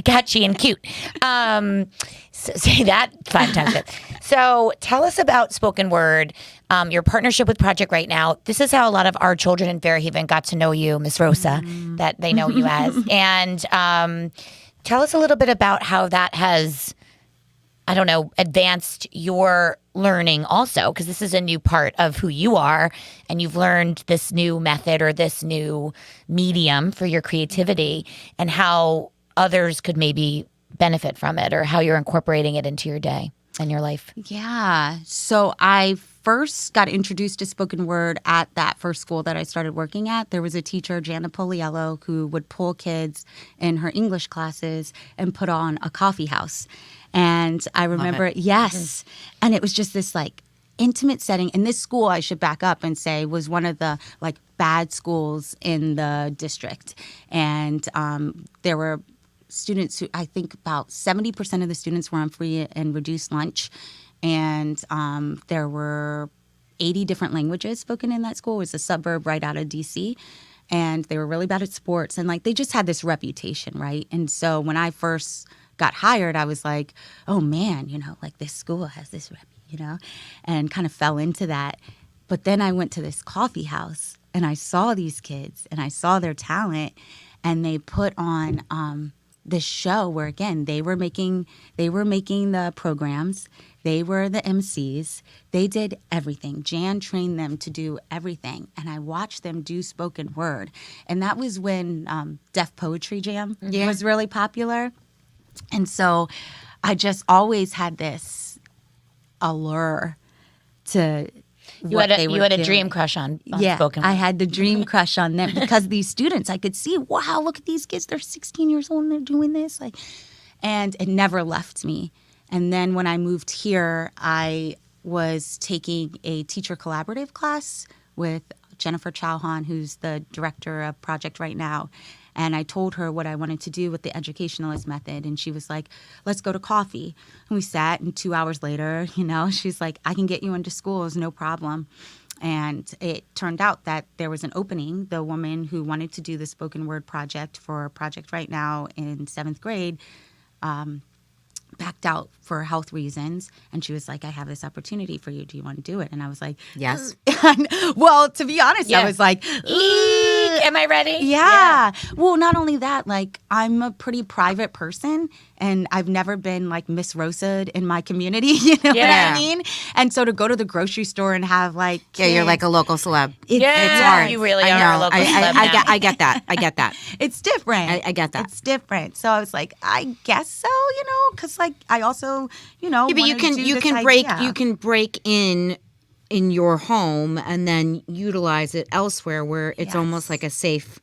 Catchy and cute. So say that 5 times. So tell us about spoken word, your partnership with Project Right Now. This is how a lot of our children in Fairhaven got to know you, Miss Rosa, that they know you as. And tell us a little bit about how that has, advanced your learning also, because this is a new part of who you are, and you've learned this new method or this new medium for your creativity, and how others could maybe benefit from it or how you're incorporating it into your day and your life. Yeah. So I first got introduced to spoken word at that first school that I started working at. There was a teacher, Jana Poliello, who would pull kids in her English classes and put on a coffee house. And I remember, yes. And it was just this like intimate setting. And this school, I should back up and say, was one of the like bad schools in the district. And there were students who, I think about 70% of the students were on free and reduced lunch. And there were 80 different languages spoken in that school. It was a suburb right out of DC. And they were really bad at sports. And like they just had this reputation, right? And so when I first got hired, I was like, oh man, you know, like this school has this rep, you know, and kind of fell into that. But then I went to this coffee house and I saw these kids and I saw their talent, and they put on this show where, again, they were making the programs. They were the MCs. They did everything. Jan trained them to do everything. And I watched them do spoken word. And that was when Deaf Poetry Jam was really popular. And so I just always had this allure to You had a dream crush on spoken word. I had the dream crush on them because these students, I could see, wow, look at these kids. They're 16 years old and they're doing this. And it never left me. And then when I moved here, I was taking a teacher collaborative class with Jennifer Chauhan, who's the director of Project Right Now. And I told her what I wanted to do with the Educationalist Method. And she was like, let's go to coffee. And we sat, and 2 hours later, you know, she's like, I can get you into schools, no problem. And it turned out that there was an opening. The woman who wanted to do the spoken word project for Project Right Now in 7th grade backed out for health reasons. And she was like, I have this opportunity for you. Do you want to do it? And I was like, Yes. Well, to be honest, I was like, am I ready? Yeah. Well, not only that, like I'm a pretty private person and I've never been like Miss Rosa in my community, you know what I mean? And so to go to the grocery store and have like kids, you're like a local celeb. it's hard. You really I are know. a local celeb now. I get that. I get that. It's different. I get that. It's different. So I was like, I guess so, you know, because like I also, you know, Yeah, but you can break in your home and then utilize it elsewhere where it's almost like a safe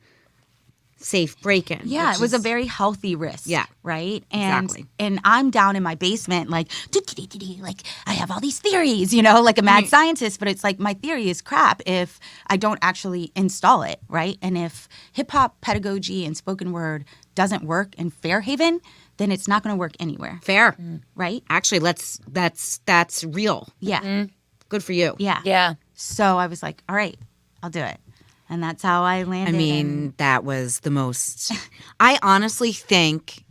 break-in. Yeah, it was a very healthy risk. Yeah. Right? And Exactly. and I'm down in my basement like I have all these theories, you know, like a mad scientist, but it's like my theory is crap if I don't actually install it, right? And if hip hop pedagogy and spoken word doesn't work in Fairhaven, then it's not going to work anywhere. Fair. Right? Actually, that's real. Yeah. Good for you. Yeah. Yeah. So I was like, all right, I'll do it. And that's how I I landed. mean, that was the most. I honestly think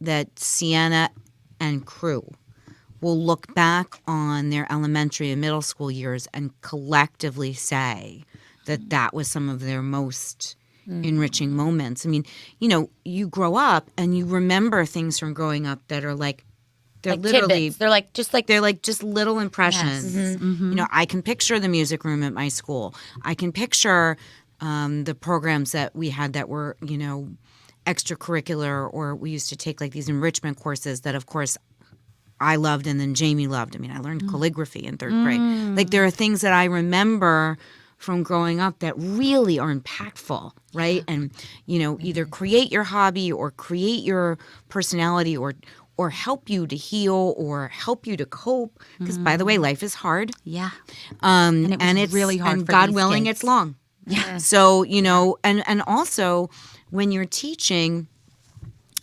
that Sienna and crew will look back on their elementary and middle school years and collectively say that was some of their most enriching moments. I mean, you know, you grow up and you remember things from growing up that are like, they're Like literally tidbits. They're like just little impressions. You know, I can picture the music room at my school. I can picture the programs that we had that were, you know, extracurricular, or we used to take like these enrichment courses that, of course, I loved and then Jamie loved. I mean, I learned calligraphy in 3rd grade. Like there are things that I remember from growing up that really are impactful, right? And, you know, either create your hobby or create your personality or help you to heal or help you to cope. Because, by the way, life is hard. Yeah. And it's really hard and for God these willing, kids. it's long. Yeah. So, you know, and also when you're teaching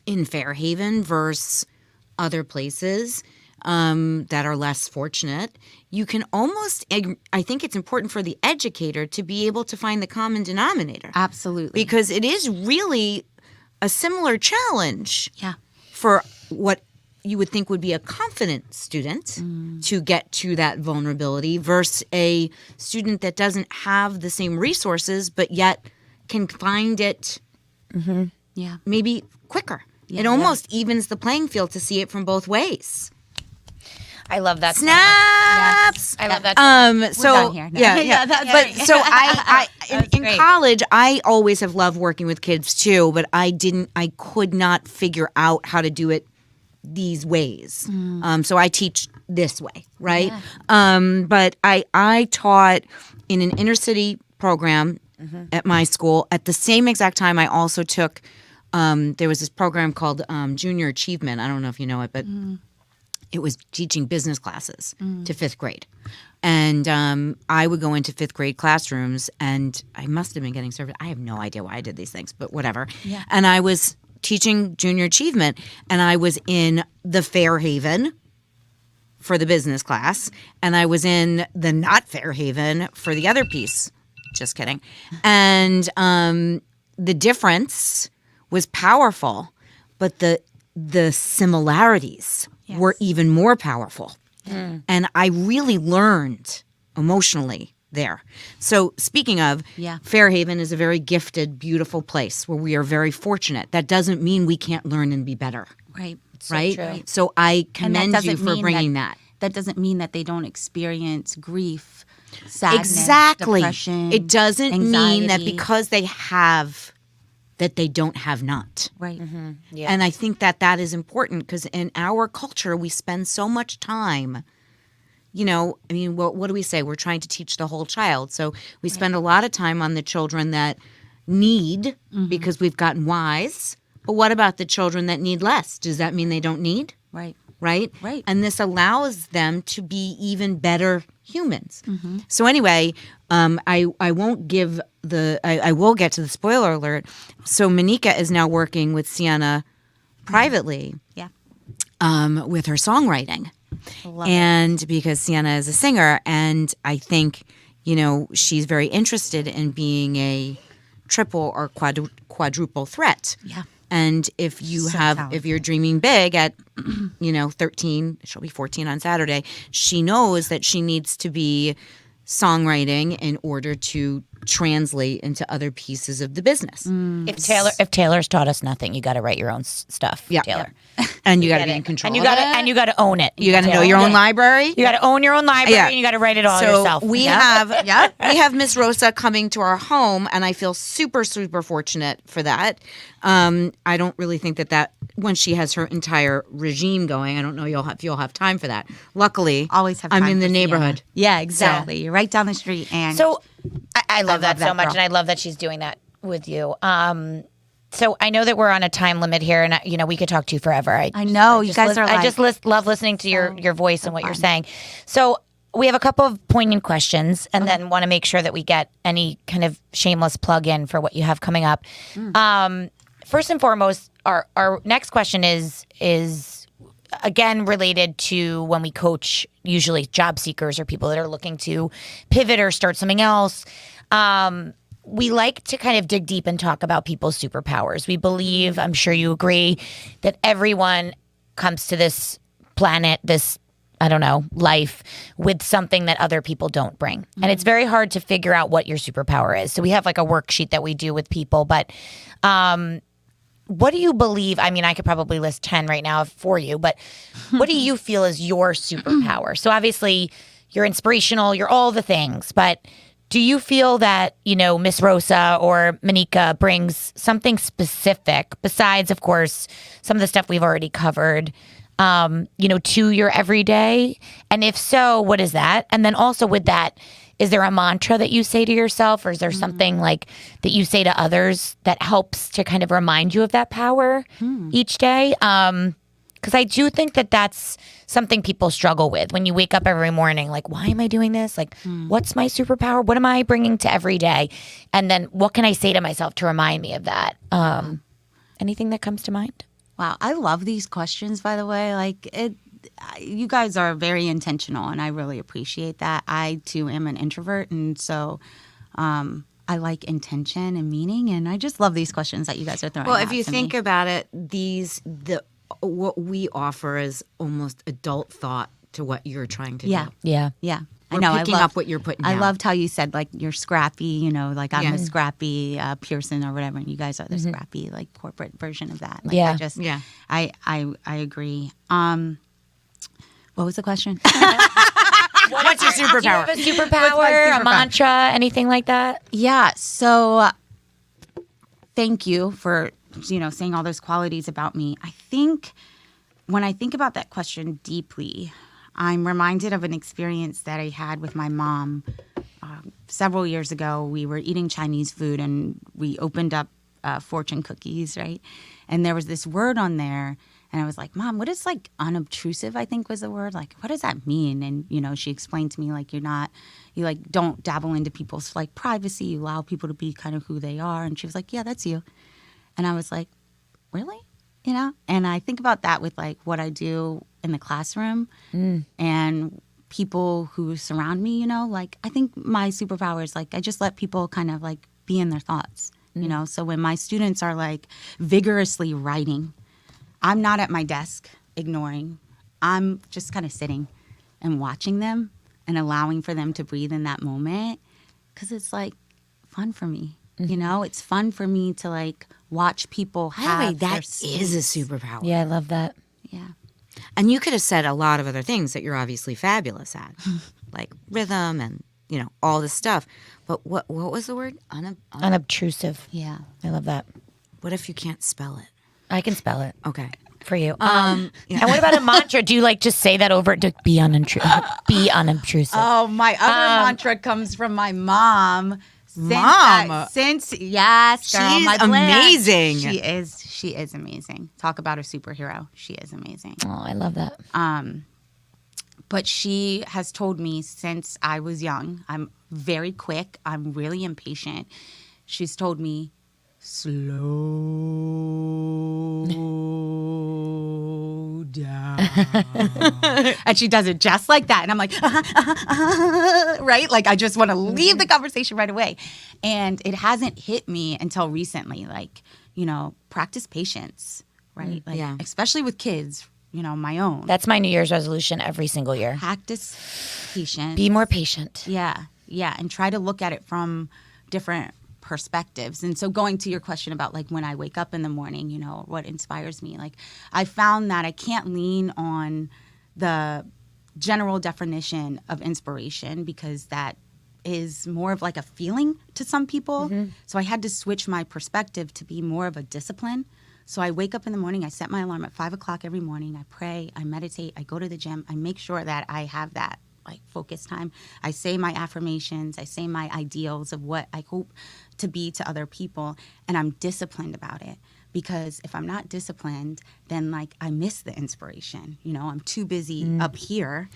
in Fairhaven versus other places that are less fortunate, you can almost, I think it's important for the educator to be able to find the common denominator. Absolutely. Because it is really a similar challenge for what you would think would be a confident student to get to that vulnerability versus a student that doesn't have the same resources but yet can find it maybe quicker. It almost evens the playing field to see it from both ways. I love that. Snaps. I love that. So done here. No. yeah. That's But right. so I That's in great. college, I always have loved working with kids too, but I could not figure out how to do it these ways. So I teach this way, right? But I taught in an inner city program at my school. At the same exact time, I also took. There was this program called Junior Achievement. I don't know if you know it, but it was teaching business classes to fifth grade. And I would go into fifth grade classrooms, and I must have been getting served. I have no idea why I did these things, but whatever. Yeah. And I was teaching Junior Achievement, and I was in the Fairhaven for the business class, and I was in the not Fairhaven for the other piece. Just kidding. And the difference was powerful, but the similarities were even more powerful. And I really learned emotionally there. So speaking of, Fairhaven is a very gifted, beautiful place where we are very fortunate. That doesn't mean we can't learn and be better. Right. Right? true. So I And that commend you doesn't for mean bringing that. That doesn't mean that they don't experience grief, sadness, Exactly. depression. It doesn't mean that anxiety. because they have that they don't have not. Right. Yeah. And I think that is important because in our culture, we spend so much time, what do we say? We're trying to teach the whole child. So we spend a lot of time on the children that need because we've gotten wise. But what about the children that need less? Does that mean they don't need? Right. Right? Right. And this allows them to be even better humans. So anyway, I won't give I will get to the spoiler alert. So Mannikka is now working with Sienna privately Yeah. with her songwriting. Love And because Sienna is a singer, and I think, she's very interested in being a triple or quadruple threat. Yeah. And if you if you're dreaming big at, 13, she'll be 14 on Saturday, she knows that she needs to be songwriting in order to translate into other pieces of the business. If Taylor's taught us nothing, you got to write your own stuff. Yeah. Taylor. And you got to be in control. And you of got it. to own it. You got to know your own library. You got to own your own library, Yeah. and you got to write it all So yourself. we have Miss Rosa coming to our home, and I feel super, super fortunate for that. I don't really think that when she has her entire regime going, I don't know if you'll have time for that. Luckily, Always have I'm time in the for neighborhood. Sienna. Yeah, exactly. You're right down the street. And So I love that so that much, girl. and I love that she's doing that with you. So I know that we're on a time limit here, and we could talk to you forever. I know, you guys are I like- just love listening to your voice and what you're saying. So we have a couple of poignant questions, and then want to make sure that we get any kind of shameless plug in for what you have coming up. First and foremost, our next question is again related to when we coach usually job seekers or people that are looking to pivot or start something else. We like to kind of dig deep and talk about people's superpowers. We believe, I'm sure you agree, that everyone comes to this planet, this, life with something that other people don't bring. And it's very hard to figure out what your superpower is. So we have like a worksheet that we do with people, but what do you believe? I mean, I could probably list 10 right now for you, but what do you feel is your superpower? So obviously you're inspirational, you're all the things, but do you feel that, Miss Rosa or Mannikka brings something specific besides, of course, some of the stuff we've already covered, to your everyday? And if so, what is that? And then also with that, is there a mantra that you say to yourself, or is there something like that you say to others that helps to kind of remind you of that power each day? Because I do think that that's something people struggle with when you wake up every morning. Like, why am I doing this? Like, what's my superpower? What am I bringing to every day? And then what can I say to myself to remind me of that? Anything that comes to mind? Wow, I love these questions, by the way. You guys are very intentional, and I really appreciate that. I, too, am an introvert, and so I like intention and meaning, and I just love these questions that you guys are throwing Well, out if you to think me. about it, what we offer is almost adult thought to what you're trying to Yeah. do. Yeah. Yeah. We're I know. picking up what you're putting I down. loved how you said, you're scrappy, like I'm Yeah. a scrappy Pearson or whatever, and you guys are the scrappy, corporate version of that. Yeah. I agree. What was the question? What's your superpower? Do you have a superpower, a mantra, anything like that? Yeah. So thank you for, saying all those qualities about me. I think when I think about that question deeply, I'm reminded of an experience that I had with my mom several years ago. We were eating Chinese food and we opened up fortune cookies, right? And there was this word on there. And I was like, Mom, what is like unobtrusive, I think was the word. Like, what does that mean? And, she explained to me, like, you don't dabble into people's like privacy. You allow people to be kind of who they are. And she was like, yeah, that's you. And I was like, really? And I think about that with like what I do in the classroom and people who surround me, like I think my superpower is like I just let people kind of like be in their thoughts, So when my students are like vigorously writing, I'm not at my desk ignoring. I'm just kind of sitting and watching them and allowing for them to breathe in that moment because it's like fun for me. It's fun for me to like watch people have That their is a superpower. Yeah, I love that. Yeah. And you could have said a lot of other things that you're obviously fabulous at, like rhythm and, all this stuff. But what was the word? Unobtrusive. Yeah. I love that. What if you can't spell it? I can spell it Okay. for you. And what about a mantra? Do you like just say that over to be unobtrusive? Be unobtrusive. Oh, my other mantra comes from my mom. Mom. Yes, girl, She's my plan. amazing. She is amazing. Talk about a superhero. She is amazing. Oh, I love that. But she has told me since I was young, I'm very quick. I'm really impatient. She's told me, slow down. And she does it just like that. And I'm like, right? Like, I just want to leave the conversation right away. And it hasn't hit me until recently. Like, practice patience, right? Like, Yeah. especially with kids, my own. That's my New Year's resolution every single year. Practice patience. Be more patient. Yeah. And try to look at it from different perspectives. And so going to your question about like when I wake up in the morning, what inspires me, like I found that I can't lean on the general definition of inspiration because that is more of like a feeling to some people. So I had to switch my perspective to be more of a discipline. So I wake up in the morning, I set my alarm at 5 o'clock every morning, I pray, I meditate, I go to the gym, I make sure that I have that like focus time. I say my affirmations, I say my ideals of what I hope to be to other people, and I'm disciplined about it. Because if I'm not disciplined, then like I miss the inspiration. I'm too busy up here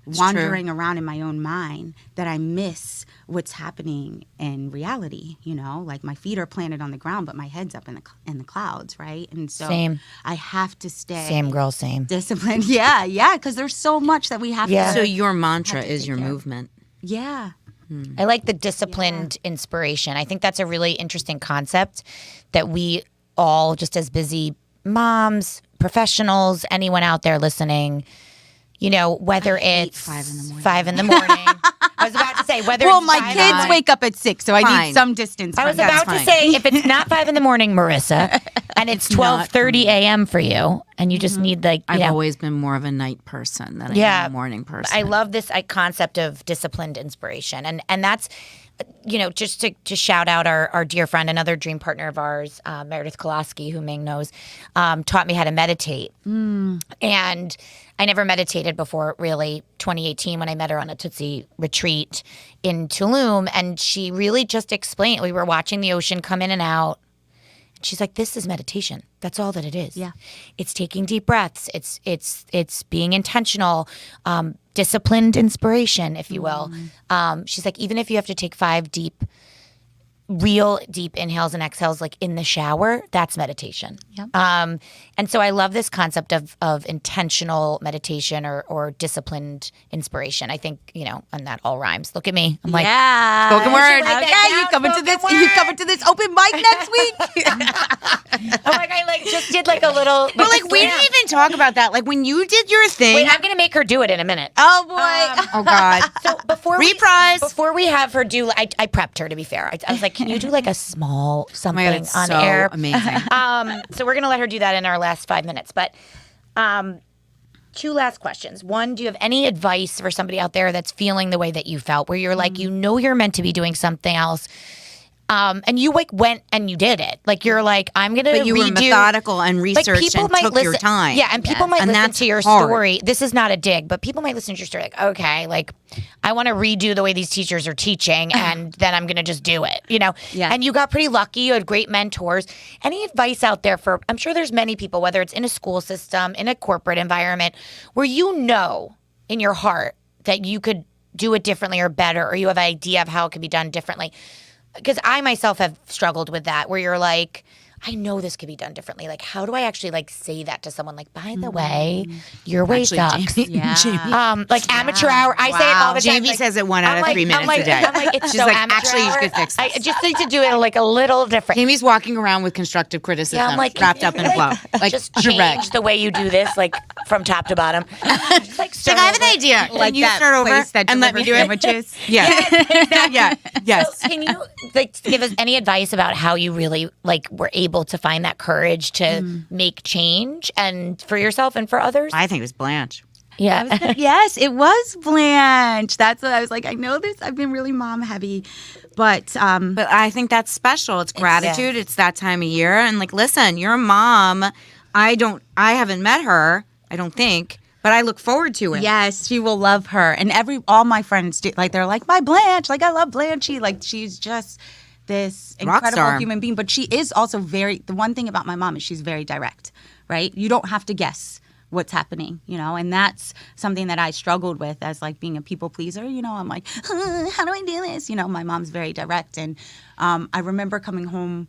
wandering around in my own mind that I miss what's happening in reality. Like my feet are planted on the ground, but my head's up in the clouds, right? And so Same. I have to stay Same girl, same. disciplined. Yeah, because there's so much that we have Yeah. to. So your mantra Have to is take your care of. movement. Yeah. I like the disciplined inspiration. I think that's a really interesting concept that we all, just as busy moms, professionals, anyone out there listening, whether it's 5 in the morning. 5 in the morning. I was about to say whether Well, it's my 5 kids wake up at 6, so I Fine. need some distance. I was from them. about to fine. say if it's not 5 in the morning, Marissa, and it's 12:30 a.m. for you, and you just need like I've always been more of a night person than I am a morning person. I love this concept of disciplined inspiration, and that's just to shout out our dear friend, another dream partner of ours, Meredith Kolaski, who Ming knows, taught me how to meditate, and I never meditated before, really. 2018, when I met her on a Tootsie retreat in Tulum, and she really just explained. We were watching the ocean come in and out. She's like, "This is meditation. That's all that it is. Yeah, it's taking deep breaths. It's being intentional, disciplined inspiration, if you will." She's like, even if you have to take 5 real deep inhales and exhales, like in the shower, that's meditation. Yep. And so I love this concept of intentional meditation or disciplined inspiration. I think, and that all rhymes. Look at me. I'm like, yeah. spoken word. write that Okay, down, you coming to this? spoken You word. coming to this open mic next week? I'm like, I just did like a little. But like we didn't even talk about that. Like when you did your thing. Wait, I'm gonna make her do it in a minute. Oh boy. Oh God. So before Reprise. before we have her do, I prepped her, to be fair. I was like, can you do like a small something Oh my God, it's on so air? amazing. So we're gonna let her do that in our last 5 minutes. But 2 last questions. One, do you have any advice for somebody out there that's feeling the way that you felt, where you're like, you're meant to be doing something else, and you went and you did it. Like you're like, I'm gonna. But you were methodical and researched and took your time. Yeah, and people might And listen that's to your hard. story. This is not a dig, but people might listen to your story like, okay, like I want to redo the way these teachers are teaching, and then I'm gonna just do it. Yeah. And you got pretty lucky. You had great mentors. Any advice out there for? I'm sure there's many people, whether it's in a school system, in a corporate environment, where in your heart that you could do it differently or better, or you have an idea of how it could be done differently. Because I myself have struggled with that, where you're like, I know this could be done differently. Like, how do I actually say that to someone? Like, by the way, your way sucks. Jamie, Like amateur hour. I say it all the time. Jamie like, says it 1 out of 3 minutes a day. I'm like, it's She's so like, amateur actually, you hour. should fix this. I just need to do it like a little different. Jamie's walking around with constructive criticism, I'm like, wrapped up in a bow, like just on a rag. change the way you do this, like from top to bottom. Just, like, Like, start I have an over. idea. Like Can you that start over place that and let me do delivers it? sandwiches. Yeah. Yes. So can you give us any advice about how you really were able to find that courage to make change and for yourself and for others? I think it was Blanche. Yeah. Yes, it was Blanche. That's what I was like. I know this. I've been really mom heavy, but But I think that's special. It's gratitude. It's that time of year. And listen, your mom, I haven't met her, I don't think, but I look forward to it. yes, she will love her. And all my friends do. Like they're like, my Blanche. Like I love Blanche. Like she's just this Rock incredible star. human being. But she is also the one thing about my mom is she's very direct, right? You don't have to guess what's happening, and that's something that I struggled with as being a people pleaser. I'm like, how do I do this? My mom's very direct. And I remember coming home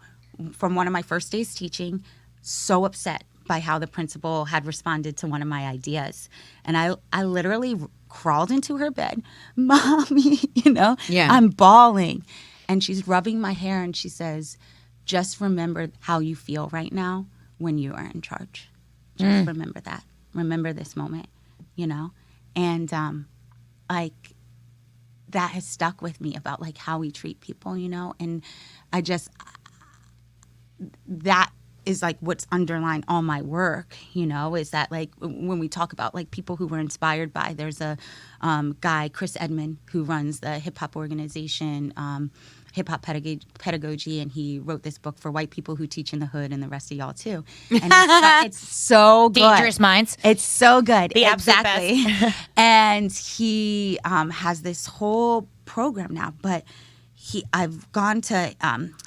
from one of my first days teaching so upset by how the principal had responded to one of my ideas. And I literally crawled into her bed, Mommy, Yeah. I'm bawling. And she's rubbing my hair and she says, just remember how you feel right now when you are in charge. Just remember that. Remember this moment, And that has stuck with me about how we treat people, And that is what's underlying all my work, is that when we talk about people who were inspired by, there's a guy, Chris Edmond, who runs the hip hop organization, Hip Hop Pedagogy, and he wrote this book for white people who teach in the hood and the rest of y'all too. And it's so good. Dangerous Minds. It's so good. The absolute best. And he has this whole program now, but I've gone to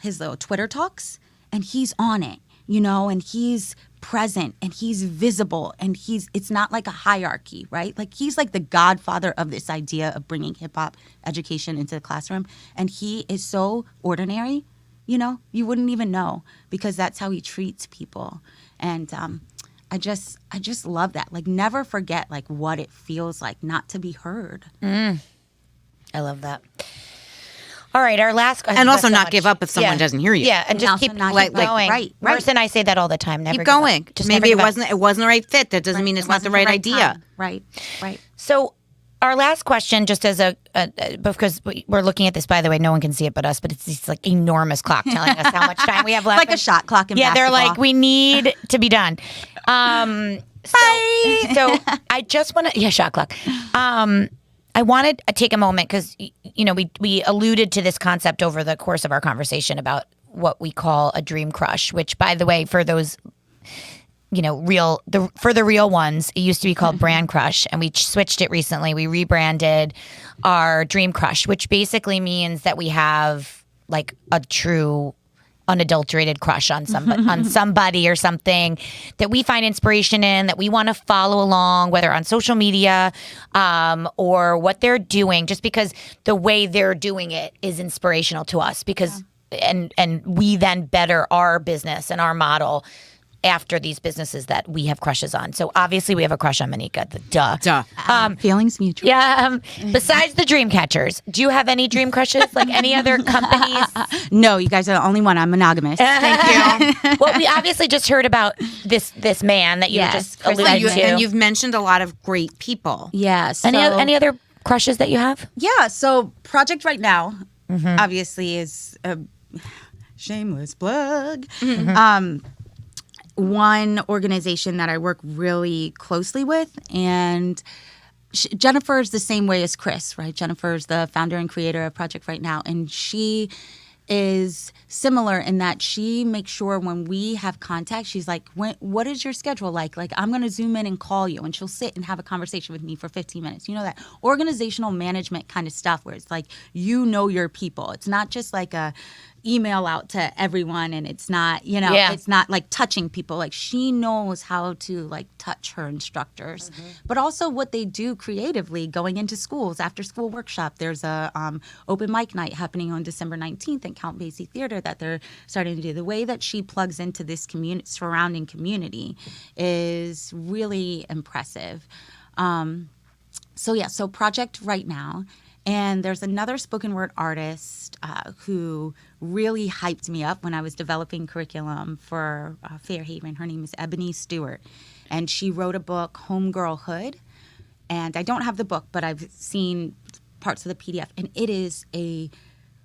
his little Twitter talks and he's on it, and he's present and he's visible and it's not like a hierarchy, right? He's the godfather of this idea of bringing hip hop education into the classroom. And he is so ordinary, you wouldn't even know because that's how he treats people. And I just love that. Never forget what it feels like not to be heard. I love that. All right, our last question. And also not give up if someone doesn't hear you. Yeah, and just also keep not going. give up. Right. Marissa and I say that all the time. Never Keep give up. going. Just never Maybe give up. it wasn't the right fit. That doesn't mean it's not the right idea. time. Right. So our last question, just as because we're looking at this, by the way, no one can see it but us, but it's this enormous clock telling us how much time we have left. Like a shot clock in they're basketball. we need to be done. So I just want to, shot clock. I wanted to take a moment because, we alluded to this concept over the course of our conversation about what we call a dream crush, which, by the way, for those, for the real ones, it used to be called Brand Crush, and we switched it recently. We rebranded our Dream Crush, which basically means that we have a true unadulterated crush on somebody or something that we find inspiration in, that we want to follow along, whether on social media or what they're doing, just because the way they're doing it is inspirational to us, because and we then better our business and our model after these businesses that we have crushes on. So obviously we have a crush on Mannikka. Duh. Feelings mutual. Yeah. Besides the Dreamcatchers, do you have any dream crushes? Any other companies? No, you guys are the only one. I'm monogamous. Thank you. Well, we obviously just heard about this man that you just Chris alluded Edmond. to. And you've mentioned a lot of great people. Yeah. So, any other crushes that you have? Yeah. So Project Right Now, obviously, is a shameless plug. one organization that I work really closely with, and Jennifer is the same way as Chris, right? Jennifer is the founder and creator of Project Right Now, and she is similar in that she makes sure when we have contact, she's like, what is your schedule like? Like, I'm going to Zoom in and call you, and she'll sit and have a conversation with me for 15 minutes. You know, that organizational management kind of stuff where it's like, you know your people. It's not just like a email out to everyone, and it's not, you know, it's not like touching people. Like, she knows how to like touch her instructors, but also what they do creatively going into schools, after school workshop. There's a open mic night happening on December 19th in Count Basie Theater that they're starting to do. The way that she plugs into this surrounding community is really impressive. So Project Right Now. And there's another spoken word artist who really hyped me up when I was developing curriculum for Fairhaven. Her name is Ebony Stewart. And she wrote a book, Homegirlhood. And I don't have the book, but I've seen parts of the PDF. And it is a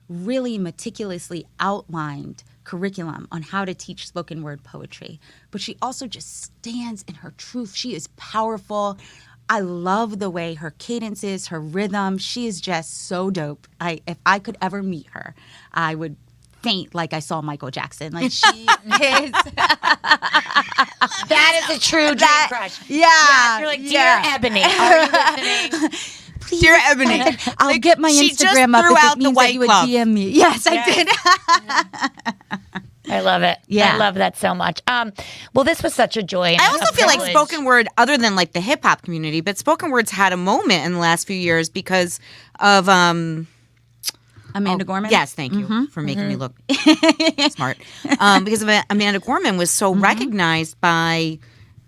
really meticulously outlined curriculum on how to teach spoken word poetry. But she also just stands in her truth. She is powerful. I love the way her cadence is, her rhythm. She is just so dope. If I could ever meet her, I would faint like I saw Michael Jackson. Like, she is. That is a true dream crush. Yeah. Yes, you're like, dear Ebony, are you listening? Please, Dear Ebony, I'll get my she just Instagram up threw if out it the means white that you would glove. DM me. Yes, I did. I love it. Yeah. I love that so much. Well, this was such a joy. And I also a feel like privilege. spoken word, other than like the hip hop community, but spoken word's had a moment in the last few years because of Amanda Gorman? Yes, thank you for making me look smart. Because of Amanda Gorman was so recognized by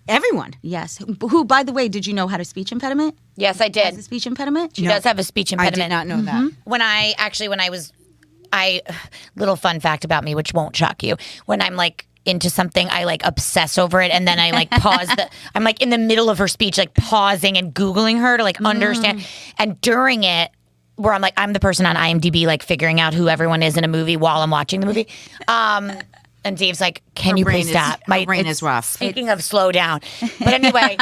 everyone. Yes. Who, by the way, did you know had a speech impediment? Yes, I Has did. a speech impediment? She does have a speech I impediment. did not know that. When I little fun fact about me, which won't shock you. When I'm like into something, I like obsess over it, and then I like pause. I'm like in the middle of her speech, like pausing and Googling her to like understand. And during it, where I'm like, I'm the person on IMDb like figuring out who everyone is in a movie while I'm watching the movie. And Dave's like, can Her you brain please stop? Her brain is rough. Speaking of slow down. But anyway,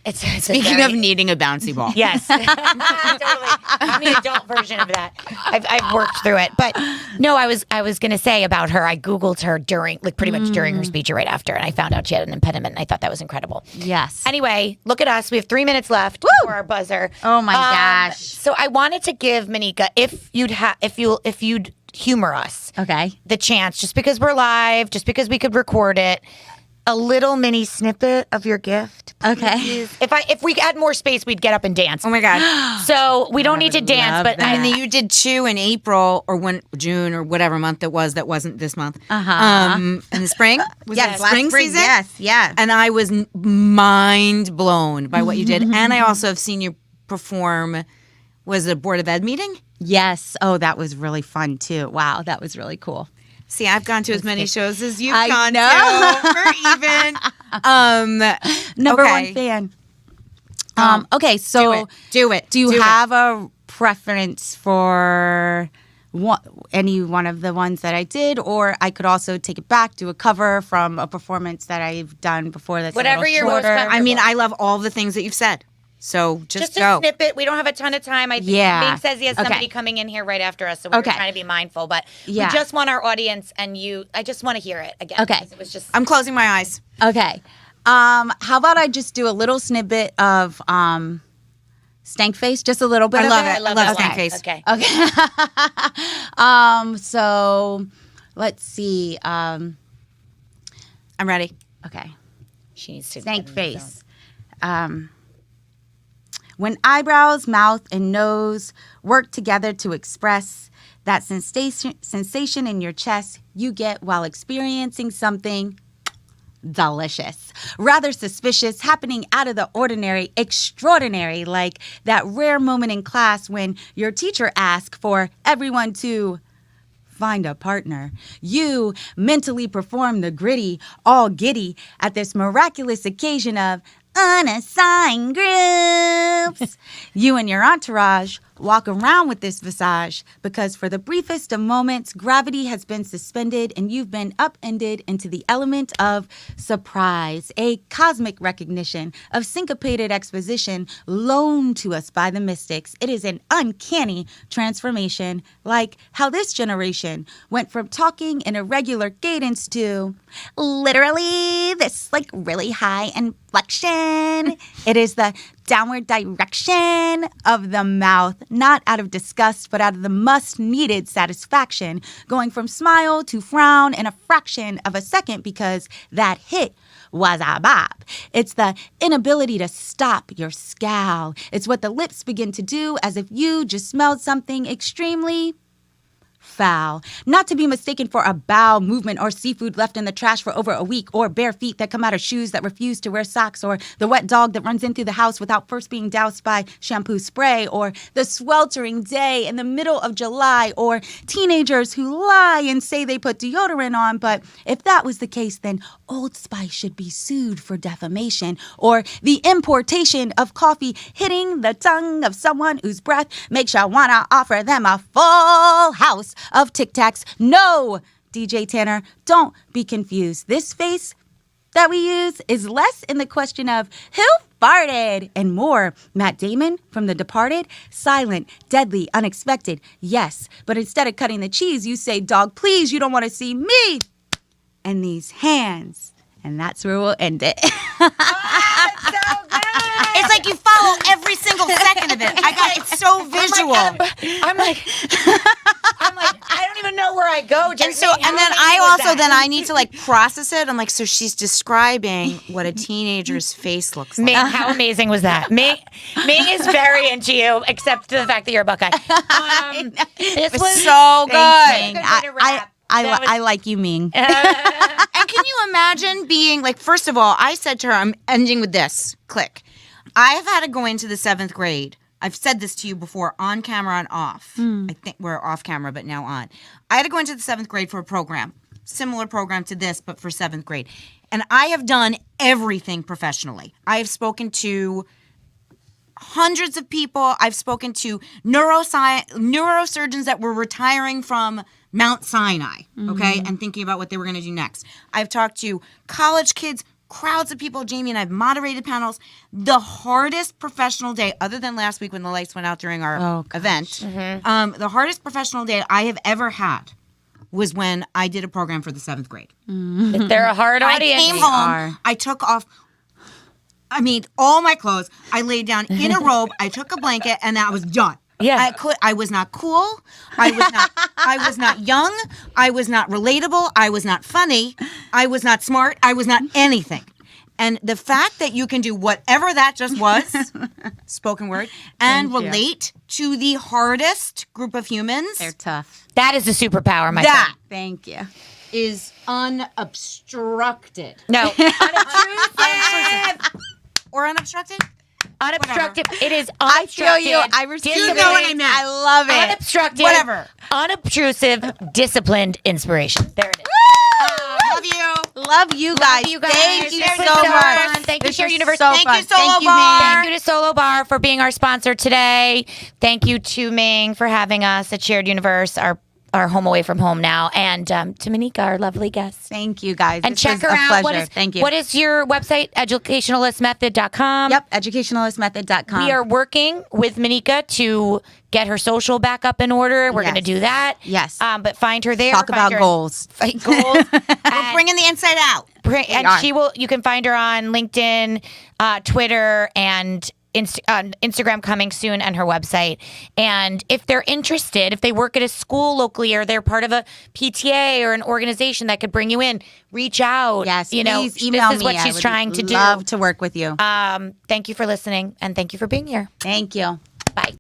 it's Speaking of needing a bouncy ball. Yes. Totally. I'm the adult version of that. I've worked through it. But no, I was gonna say about her, I Googled her during pretty much during her speech or right after, and I found out she had an impediment, and I thought that was incredible. Yes. Anyway, look at us. We have 3 minutes left for our buzzer. Oh my gosh. So I wanted to give Mannikka, if you'd humor us, Okay. the chance, just because we're live, just because we could record it, a little mini snippet of your gift. Okay. Please. If we had more space, we'd get up and dance. Oh my God. So we don't need to dance, love but that. And then you did 2 in April or June or whatever month it was that wasn't this month. In the spring? Was Yes, it last spring spring, season? yes, yeah. And I was mind blown by what you did. And I also have seen you perform, was it a Board of Ed meeting? Yes. Oh, that was really fun too. Wow, that was really cool. See, I've gone to as many shows as you've I gone know. to. For even. Number Okay. one fan. Okay, so Do it. do you have a preference for any one of the ones that I did, or I could also take it back, do a cover from a performance that I've done before that's Whatever a little you're most shorter. comfortable. I mean, I love all the things that you've said. So just a go. snippet. We don't have a ton of time. I think Yeah. Bing says he has Okay. somebody coming in here right after us, so we're Okay. trying to be mindful. But Yeah. we just want our audience and you. I just want to hear it again. Okay. It was just. I'm closing my eyes. Okay. How about I just do a little snippet of Stank Face, just a little bit I of love it. it. I love that Stank one. Face. Okay. Okay. So let's see. I'm ready. Okay. She needs to. Stank Face. When eyebrows, mouth, and nose work together to express that sensation in your chest you get while experiencing something delicious, rather suspicious, happening out of the ordinary, extraordinary, like that rare moment in class when your teacher asks for everyone to find a partner. You mentally perform the gritty, all giddy at this miraculous occasion of unassigned groups. You and your entourage walk around with this visage because for the briefest of moments, gravity has been suspended and you've been upended into the element of surprise, a cosmic recognition of syncopated exposition loaned to us by the mystics. It is an uncanny transformation, like how this generation went from talking in a regular cadence to literally this like really high inflection. It is the downward direction of the mouth, not out of disgust, but out of the must-needed satisfaction, going from smile to frown in a fraction of a second because that hit was a bop. It's the inability to stop your scowl. It's what the lips begin to do as if you just smelled something extremely foul. Not to be mistaken for a bowel movement or seafood left in the trash for over a week, or bare feet that come out of shoes that refuse to wear socks, or the wet dog that runs in through the house without first being doused by shampoo spray, or the sweltering day in the middle of July, or teenagers who lie and say they put deodorant on, but if that was the case, then Old Spice should be sued for defamation, or the importation of coffee hitting the tongue of someone whose breath makes you want to offer them a full house of Tic Tacs. No, DJ Tanner, don't be confused. This face that we use is less in the question of who farted and more Matt Damon from The Departed, silent, deadly, unexpected, yes. But instead of cutting the cheese, you say, dog, please, you don't want to see me and these hands. And that's where we'll end it. It's like you follow every single second of it. It's so visual. I'm like, I don't even know where I go. And so, and then I need to like process it. I'm like, so she's describing what a teenager's face looks like. Ming, how amazing was that? Ming is very into you, except to the fact that you're a Buckeye. This was so good. Ming. I like you, Ming. And can you imagine being like, first of all, I said to her, I'm ending with this. Click. I have had to go into the 7th grade. I've said this to you before, on camera and off. I think we're off camera, but now on. I had to go into the 7th grade for a program, similar program to this, but for 7th grade. And I have done everything professionally. I have spoken to hundreds of people. I've spoken to neurosurgeons that were retiring from Mount Sinai, okay, and thinking about what they were going to do next. I've talked to college kids, crowds of people. Jamie and I've moderated panels. The hardest professional day, other than last week when the lights went out during our event, the hardest professional day I have ever had was when I did a program for the 7th grade. They're a hard audience. I came home. I took off, all my clothes. I laid down in a robe. I took a blanket, and I was done. Yeah. I was not cool. I was not young. I was not relatable. I was not funny. I was not smart. I was not anything. And the fact that you can do whatever that just was, spoken word, and relate to the hardest group of humans. They're tough. That is a superpower, my That friend. Thank you. is unobstructed. No. Unobtrusive. Or unobstructed? Unobstructed. It is I unobstructed. feel you. I respect disciplined, You know what I meant. I love it. Unobstructed. Whatever. Unobtrusive, disciplined inspiration. There it is. Love you. Love you guys. you guys. Thank you This was so so much. fun. Thank you, This Share was Universe. so Thank fun. you, Solo Thank you, Bar. Ming. Thank you to Solo Bar for being our sponsor today. Thank you to Ming for having us at Shared Universe, our home away from home now, and to Mannikka, our lovely guest. Thank you, guys. And This check was her a out. pleasure. Thank you. What is your website? Educationalistmethod.com. Yep, educationalistmethod.com. We are working with Mannikka to get her social back up in order. We're Yes. going to do that. Yes. But find her there. Talk Find about her- goals. Goals. We're bringing the inside out. And are. she will. You can find her on LinkedIn, Twitter, and Instagram coming soon, and her website. And if they're interested, if they work at a school locally, or they're part of a PTA or an organization that could bring you in, reach out. Yes, you know, please email this is me. what I she's would trying to do. Love to work with you. Thank you for listening, and thank you for being here. Thank you.